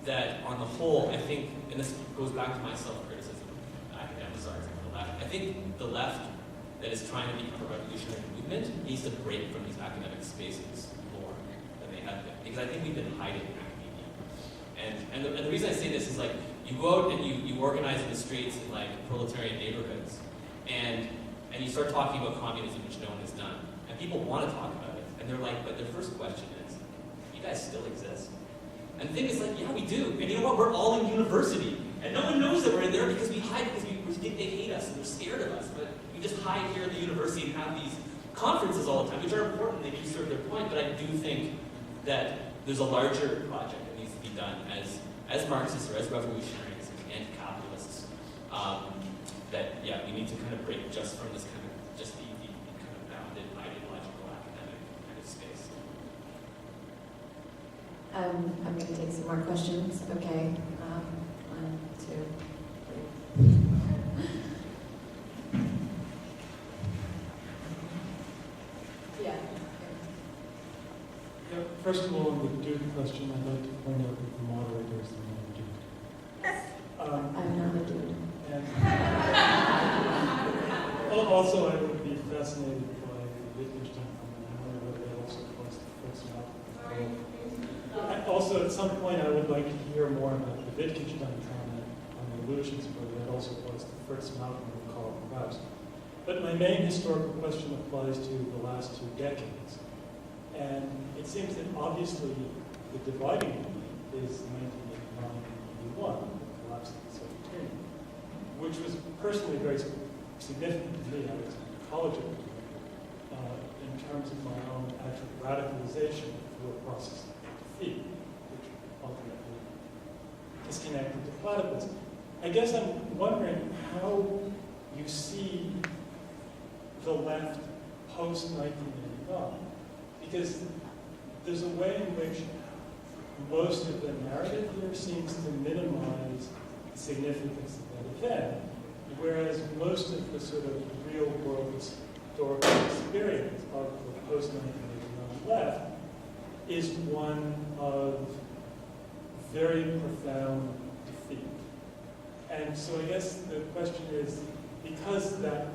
that on the whole, and this goes back to my self-criticism, I emphasize on the left. I think the left that is trying to become a revolutionary movement needs to break from these academic spaces more than they have been. Because I think we've been hiding in academia. And the reason I say this is like, you go out and you organize in the streets in like proletarian neighborhoods, and you start talking about communism, which no one has done. And people want to talk about it. And they're like, but their first question is, you guys still exist? And the thing is like, yeah, we do. And you know what? We're all in university. And no one knows that we're in there because we hide, because we think they hate us and they're scared of us. But we just hide here at the university and have these conferences all the time, which are important. They do serve their point. But I do think that there's a larger project that needs to be done as Marxists or as revolutionaries, as anti-capitalists. That, yeah, we need to kind of break just from this kind of, just the kind of bounded ideological academic kind of space. I'm going to take some more questions. Okay. 1, 2, 3. Yeah. First of all, on the dude question, I'd like to point out that the moderator is the man dude. I'm not a dude. And also, I would be fascinated by the Wittgenstein comment. I wonder whether that also applies to Fritz Malcolm. Also, at some point, I would like to hear more about the Wittgenstein comment on the illusions, whether that also applies to Fritz Malcolm or Karl Kraus. But my main historical question applies to the last 2 decades. And it seems that obviously the dividing line is 1989 and 1991, the collapse of the Soviet Union, which was personally very significant to me. I was a college educator in terms of my own actual radicalization through a process of defeat, which ultimately disconnected to Platypus. I guess I'm wondering how you see the left post-1989, because there's a way in which most of the narrative here seems to minimize the significance of that event, whereas most of the sort of real-world historical experience of the post-1989 left is one of very profound defeat. And so I guess the question is, because that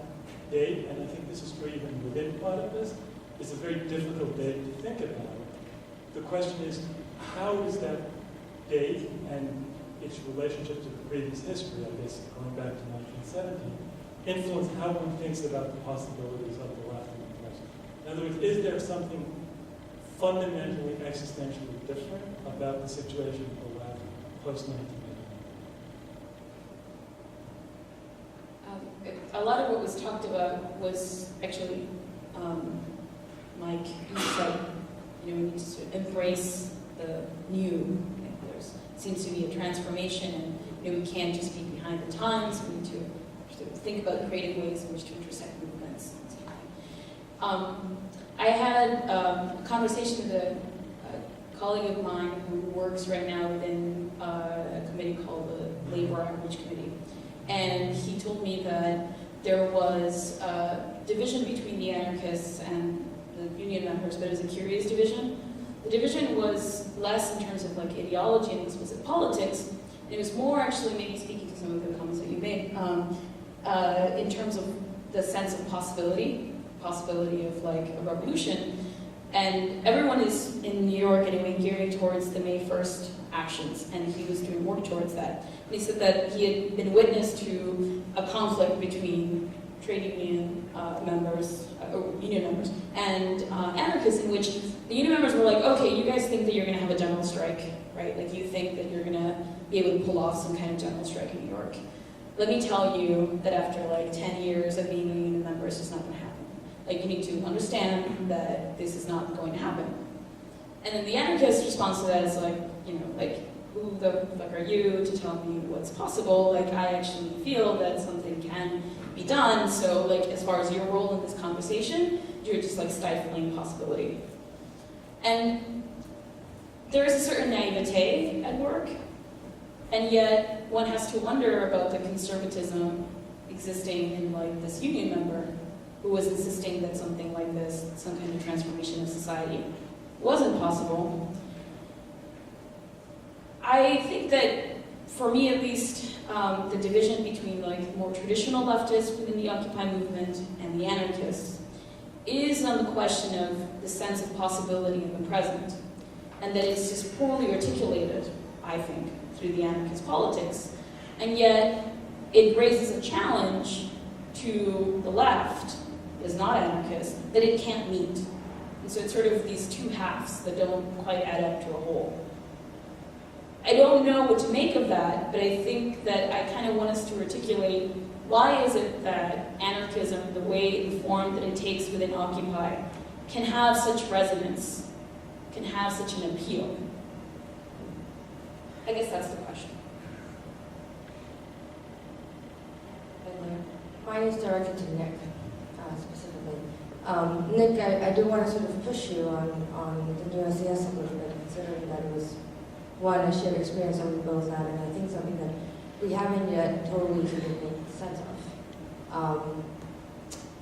date, and I think this is true even within Platypus, is a very difficult date to think about. The question is, how is that date and its relationship to the previous history, I guess, going back to 1917, influence how one thinks about the possibilities of the left and the present? In other words, is there something fundamentally, existentially different about the situation of the left post-1989? A lot of what was talked about was actually, like you said, we need to sort of embrace the new. There seems to be a transformation, and we can't just be behind the times. We need to sort of think about creative ways in which to intersect movements. I had a conversation with a colleague of mine who works right now within a committee called the Labor Outreach Committee. And he told me that there was a division between the anarchists and the union members, but it was a curious division. The division was less in terms of like ideology and explicit politics, and it was more actually, maybe speaking to some of the comments that you made, in terms of the sense of possibility of like a revolution. And everyone is in New York anyway gearing towards the May 1st actions, and he was doing work towards that. And he said that he had been witness to a conflict between trade union members, union members, and anarchists, in which the union members were like, okay, you guys think that you're going to have a general strike, right? Like you think that you're going to be able to pull off some kind of general strike in New York. Let me tell you that after like 10 years of being a union member, it's just not going to happen. Like, you need to understand that this is not going to happen. And then the anarchist response to that is like, like, who the fuck are you to tell me what's possible? Like, I actually feel that something can be done, so like, as far as your role in this conversation, you're just like stifling possibility. And there is a certain naivete at work, and yet one has to wonder about the conservatism existing in like this union member who was insisting that something like this, some kind of transformation of society, wasn't possible. I think that, for me at least, the division between like more traditional leftists within the Occupy movement and the anarchists is on the question of the sense of possibility in the present, and that it's just poorly articulated, I think, through the anarchist politics, and yet it raises a challenge to the left, is not anarchist, that it can't meet. And so it's sort of these two halves that don't quite add up to a whole. I don't know what to make of that, but I think that I kind of want us to articulate why is it that anarchism, the way, the form that it takes within Occupy, can have such resonance, can have such an appeal. I guess that's the question. Mine is directed to Nick, specifically. Nick, I do want to sort of push you on the new SES a little bit, considering that it was, one, a shared experience that we both had, and I think something that we haven't yet totally made sense of.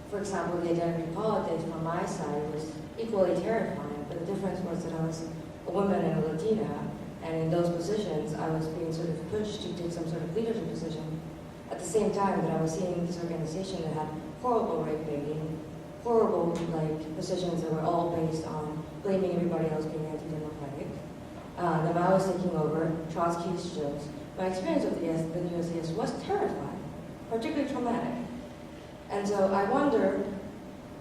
For example, the identity politics from my side was equally terrifying, but the difference was that I was a woman and a Latina, and in those positions, I was being sort of pushed to take some sort of leadership position. At the same time that I was seeing this organization that had horrible rate baiting, horrible positions that were all based on blaming everybody else being anti-democratic. The Maoists taking over, Trotsky's jokes. My experience of the new SES was terrifying, particularly traumatic. And so I wonder,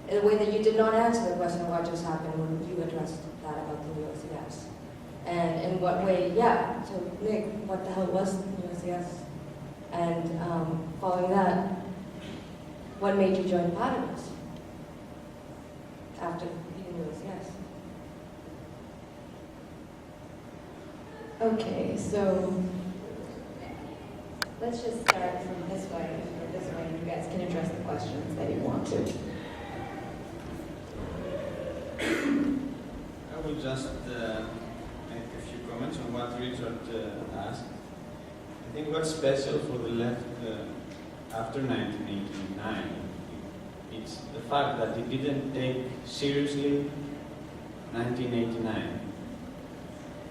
in a way that you did not answer the question of what just happened when you addressed that about the USCS. And in what way, yeah, so Nick, what the hell was the USCS? And following that, what made you join Platypus after the USCS? Okay, so let's just start from this way, or this way, and you guys can address the questions that you want to. I will just make a few comments on what Richard asked. I think what's special for the left after 1989, it's the fact that it didn't take seriously 1989.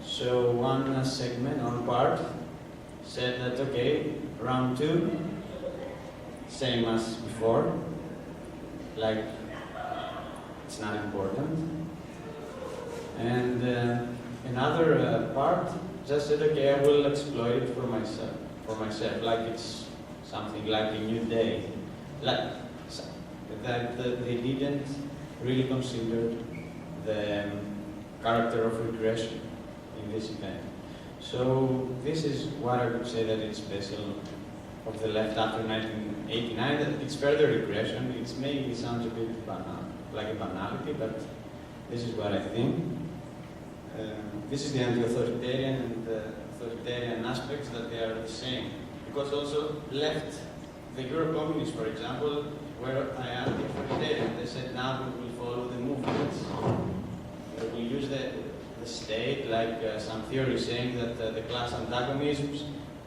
So one segment, one part, said that, okay, round two, same as before, like it's not important. And another part just said, okay, I will exploit it for myself, like it's something like a new day, like that they didn't really consider the character of regression in this event. So this is what I would say that it's special of the left after 1989, that it's further regression. It maybe sounds a bit banal, like a banality, but this is what I think. This is the anti-authoritarian and authoritarian aspects that they are the same. Because also left, the Euro-communists, for example, were anti-authoritarian. They said now we will follow the movements. We will use the state, like some theory saying that the class antagonisms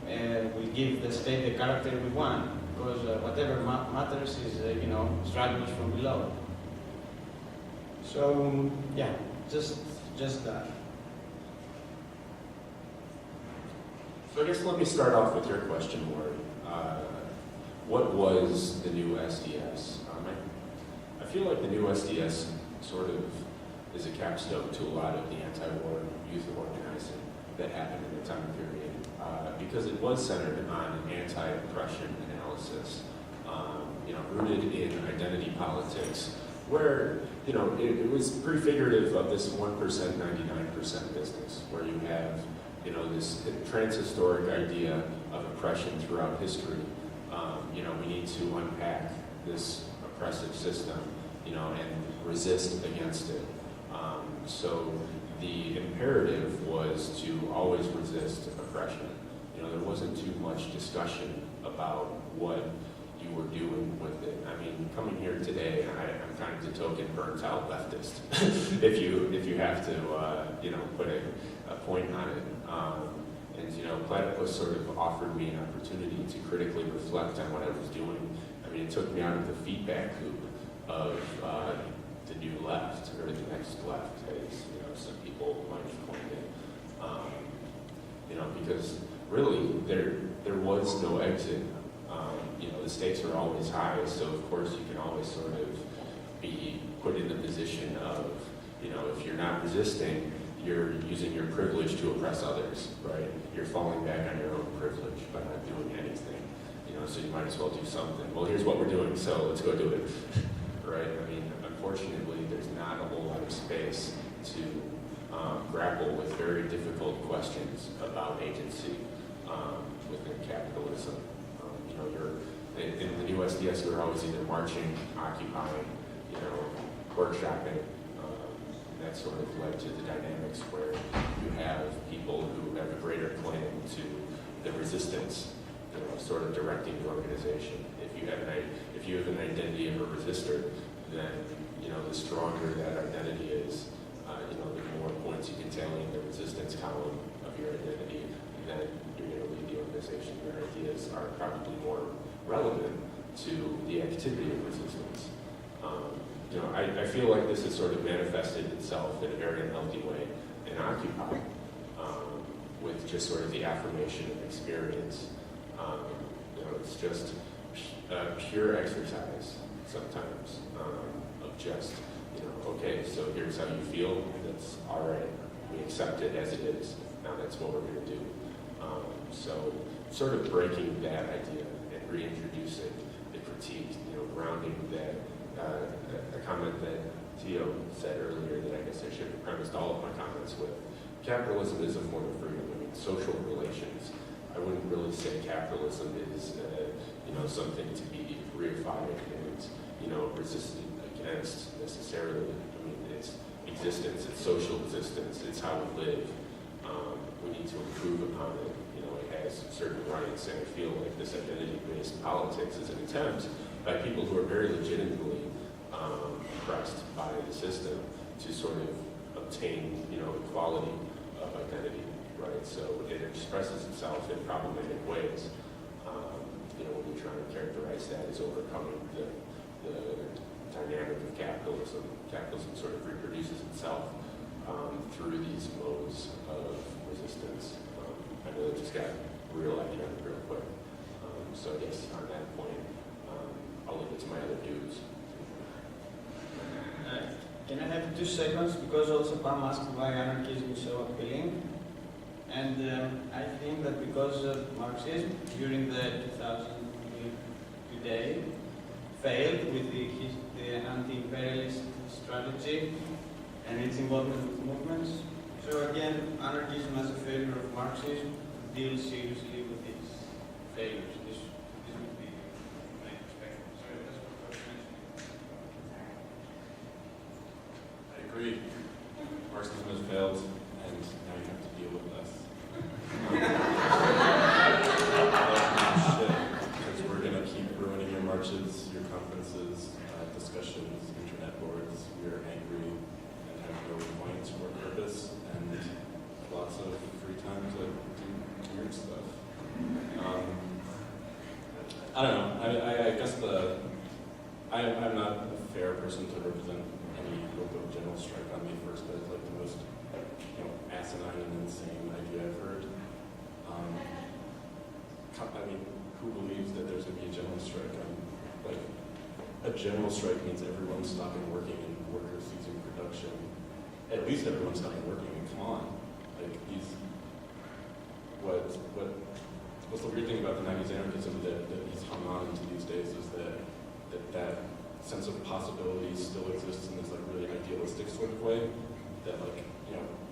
will give the state the character we want, because whatever matters is, struggles from below. So, yeah, just that. So I guess let me start off with your question, Lori. What was the new SDS? I feel like the new SDS sort of is a capstone to a lot of the anti-war youth organizing that happened in the time period, because it was centered on anti-oppression analysis, rooted in identity politics, where it was prefigurative of this 1%, 99% business, where you have this trans-historic idea of oppression throughout history. We need to unpack this oppressive system, and resist against it. So the imperative was to always resist oppression. There wasn't too much discussion about what you were doing with it. I mean, coming here today, I'm kind of the token burnt-out leftist, if you have to, put a point on it. And Platypus sort of offered me an opportunity to critically reflect on what I was doing. I mean, it took me out of the feedback loop of the new left, or the next left, as some people might have coined it. Because really there was no exit. The stakes are always high, so of course you can always sort of be put in the position of, if you're not resisting, you're using your privilege to oppress others, right? You're falling back on your own privilege by not doing anything, so you might as well do something. Well, here's what we're doing, so let's go do it, right? I mean, unfortunately, there's not a whole lot of space to grapple with very difficult questions about agency within capitalism. In the new SDS, we're always either marching, occupying, workshopping. That sort of led to the dynamics where you have people who have a greater claim to the resistance, sort of directing the organization. If you have an identity of a resistor, then the stronger that identity is, the more points you can tally in the resistance column of your identity, then you're going to lead the organization. Your ideas are probably more relevant to the activity of resistance. I feel like this has sort of manifested itself in a very unhealthy way in Occupy, with just sort of the affirmation of experience. It's just a pure exercise sometimes of just, okay, so here's how you feel, that's all right. We accept it as it is. Now that's what we're going to do. So sort of breaking that idea and reintroducing the critique, grounding that, a comment that Theo said earlier that I guess I should have premised all of my comments with. Capitalism is a form of freedom. I mean, social relations. I wouldn't really say capitalism is, something to be reified and, resisted against necessarily. I mean, it's existence, it's social existence, it's how we live. We need to improve upon it. It has certain rights, and I feel like this identity-based politics is an attempt by people who are very legitimately oppressed by the system to sort of obtain, equality of identity, right? So it expresses itself in problematic ways. When you're trying to characterize that as overcoming the dynamic of capitalism, capitalism sort of reproduces itself through these modes of resistance. I know it just got real academic real quick. So I guess on that point, I'll leave it to my other dudes. Can I have 2 seconds? Because also Pam asked why anarchism is so appealing. And I think that because Marxism, during the 2000 today, failed with the anti-imperialist strategy and its involvement with movements. So again, anarchism as a failure of Marxism deals seriously with its failures. This would be my perspective. Sorry, that's what I was mentioning. I agree. Marxism has failed, and now you have to deal with us. Because we're going to keep ruining your marches, your conferences, discussions, internet boards. We are angry and have no point or purpose, and lots of free time to do weird stuff. I don't know. I guess I'm not a fair person to represent any hope of general strike on May 1st, but it's like the most asinine and insane idea I've heard. I mean, who believes that there's going to be a general strike? A general strike means everyone's stopping working and workers ceasing production. At least everyone's stopping working. I mean, come on. What's the weird thing about the 90s anarchism that he's hung on to these days is that sense of possibility still exists in this really idealistic sort of way. That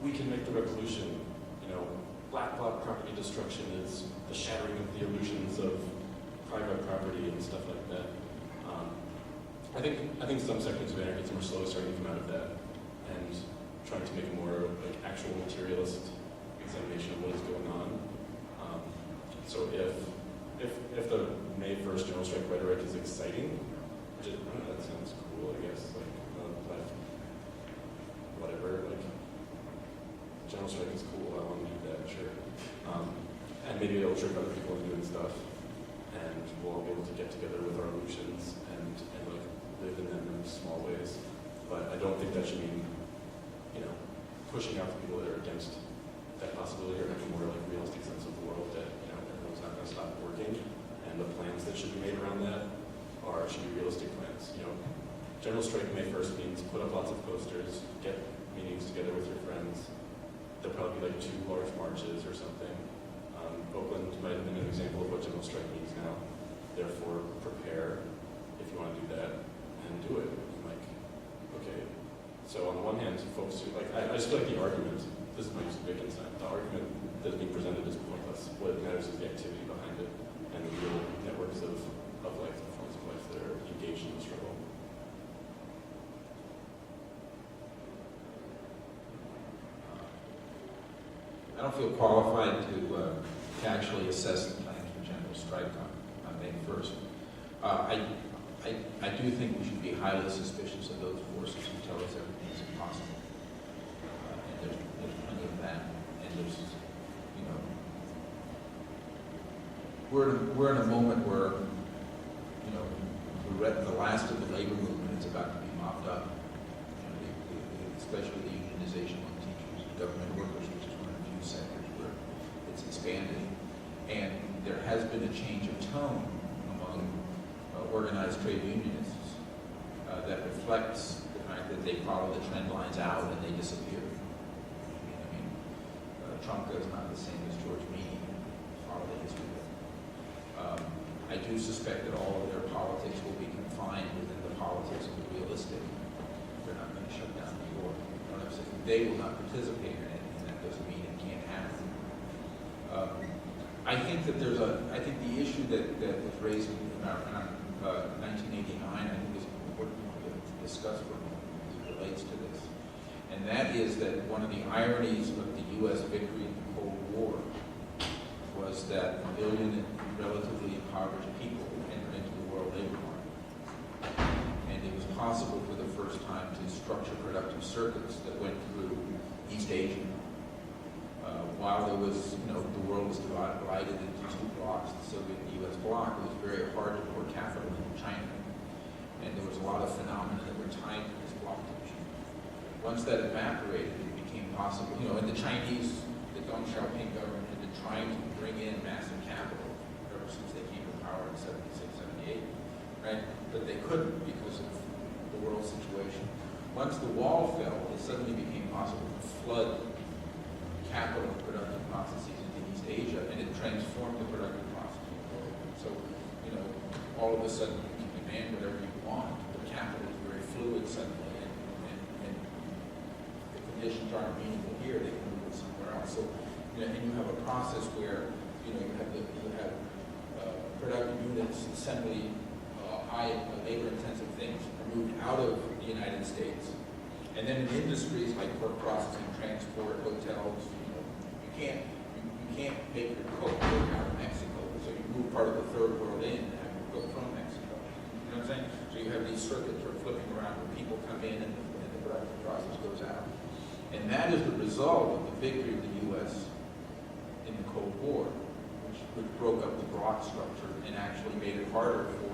we can make the revolution. Black bloc property destruction is the shattering of the illusions of private property and stuff like that. I think some sections of anarchism are slowly starting to come out of that and trying to make a more actual materialist examination of what is going on. So if the May 1st general strike rhetoric is exciting, which that sounds cool, I guess. But whatever. General strike is cool. I want to do that, sure. And maybe it'll trick other people into doing stuff, and we'll all be able to get together with our illusions and live in them in small ways. But I don't think that should mean, pushing out the people that are against that possibility or having a more realistic sense of the world that everyone's not going to stop working, and the plans that should be made around that should be realistic plans. General strike May 1st means put up lots of posters, get meetings together with your friends. There'll probably be 2 large marches or something. Oakland might have been an example of what general strike means now. Therefore, prepare if you want to do that and do it. Okay. So on the one hand, folks who I just feel like the argument. This is my use of Wittgenstein. The argument that's being presented is pointless. What matters is the activity behind it and the real networks of life, the forms of life that are engaged in the struggle. I don't feel qualified to actually assess the plans for general strike on May 1st. I do think we should be highly suspicious of those forces who tell us everything is impossible. And there's plenty of that. And there's, we're in a moment where, the last of the labor movement is about to be mopped up. Especially the unionization of teachers and government workers, which is one of the few sectors where it's expanded. And there has been a change of tone among organized trade unionists that reflects the fact that they follow the trend lines out and they disappear. Trumka is not the same as George Meany. Follow the history of it. I do suspect that all of their politics will be confined within the politics of the realistic. They're not going to shut down New York. They will not participate in it, and that doesn't mean it can't happen. I think that I think the issue that was raised in 1989, I think is important to discuss for a moment as it relates to this. And that is that one of the ironies of the U.S. victory in the Cold War was that a billion relatively impoverished people entered into the world labor market. And it was possible for the first time to structure productive circuits that went through East Asia. While there was, the world was divided into two blocks, the Soviet and the U.S. bloc, it was very hard to pour capital into China. And there was a lot of phenomena that were tied to this bloc division. Once that evaporated, it became possible, and the Chinese, the Deng Xiaoping government had been trying to bring in massive capital ever since they came to power in 76, 78, right? But they couldn't because of the world situation. Once the wall fell, it suddenly became possible to flood capital and productive processes into East Asia, and it transformed the productive processes. So, all of a sudden you can demand whatever you want, but capital is very fluid suddenly, and the conditions aren't meaningful here, they can move it somewhere else. So, and you have a process where, you have productive units, assembly, high labor-intensive things are moved out of the United States. And then in industries like pork processing, transport, hotels, you can't make your coke out of Mexico, so you move part of the third world in and have your coke from Mexico. You know what I'm saying? So you have these circuits that are flipping around where people come in and the productive process goes out. And that is the result of the victory of the U.S. in the Cold War, which broke up the bloc structure and actually made it harder for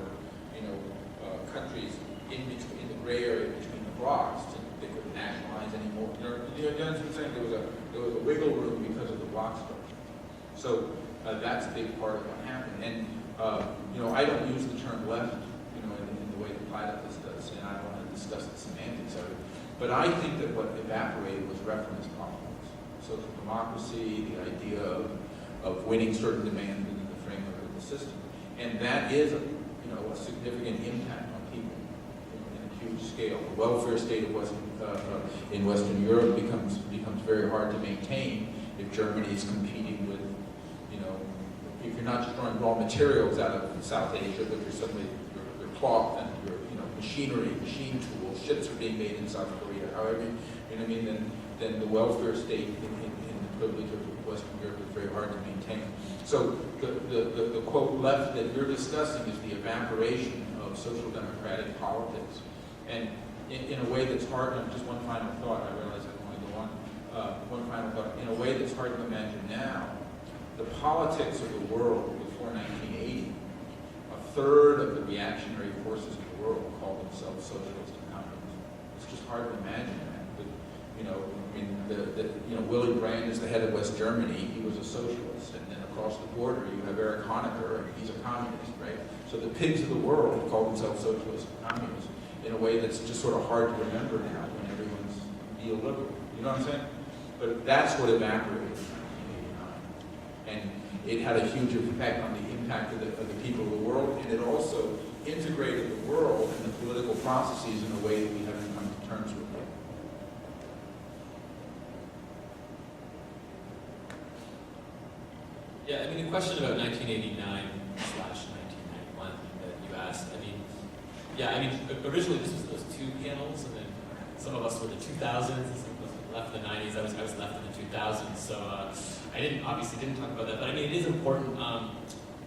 countries in the gray area between the blocs to they couldn't nationalize anymore. You know what I'm saying? There was a wiggle room because of the bloc structure. So that's a big part of what happened. And I don't use the term left, in the way that Platypus does, and I don't want to discuss the semantics of it. But I think that what evaporated was reference politics, social democracy, the idea of winning certain demands within the framework of the system, and that is a significant impact on people in a huge scale. The welfare state of in Western Europe becomes very hard to maintain if Germany is competing with, if you're not just throwing raw materials out of South Asia, but you're suddenly your cloth and your machinery, machine tools, ships are being made in South Korea. However, then the welfare state in the privilege of Western Europe is very hard to maintain. So the quote left that you're discussing is the evaporation of social democratic politics. And in a way that's hard, just one final thought, I realize I want to go on, one final thought, in a way that's hard to imagine now, the politics of the world before 1980, a third of the reactionary forces of the world called themselves socialist and communist. It's just hard to imagine that. But, Willy Brandt is the head of West Germany, he was a socialist, and then across the border you have Erich Honecker, and he's a communist, right? So the pigs of the world call themselves socialists and communists in a way that's just sort of hard to remember now when everyone's neoliberal. You know what I'm saying? But that's what evaporated in 1989. And it had a huge effect on the impact of the people of the world, and it also integrated the world and the political processes in a way that we haven't come to terms with yet. Yeah, the question about 1989/1991 that you asked, originally this was those two panels, and then some of us were the 2000s, and some of us left in the 90s. I was left in the 2000s, so I obviously didn't talk about that. But it is important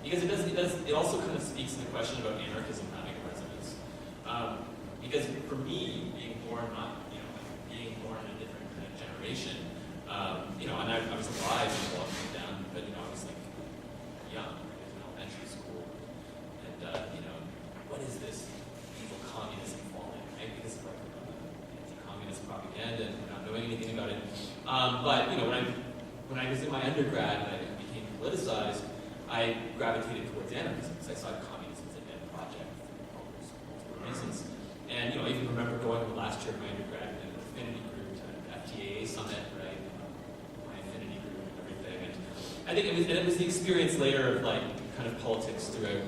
because it also kind of speaks to the question about anarchism having a resonance. Because for me, being born in a different kind of generation, and I was alive when the wall came down, but I was like young, I was in elementary school, and what is this evil communism falling, right? Because of anti-communist propaganda and not knowing anything about it. But when I was in my undergrad and I became politicized, I gravitated towards anarchism because I saw communism as a dead project for multiple reasons. And I even remember going to the last year of my undergrad in an affinity group to an FTAA summit, right? My affinity group and everything. And I think it was the experience later of kind of politics throughout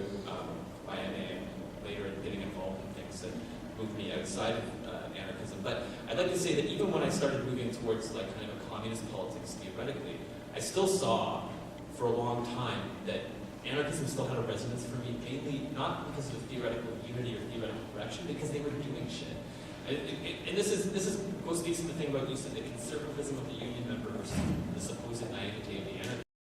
my MA, later in getting involved in things that moved me outside of anarchism. But I'd like to say that even when I started moving towards like kind of a communist politics theoretically, I still saw for a long time that anarchism still had a resonance for me, mainly not because of theoretical unity or theoretical correction, because they were doing shit. And this speaks to the thing about you said, the conservatism of the union member versus the supposed naivete of the anarchist.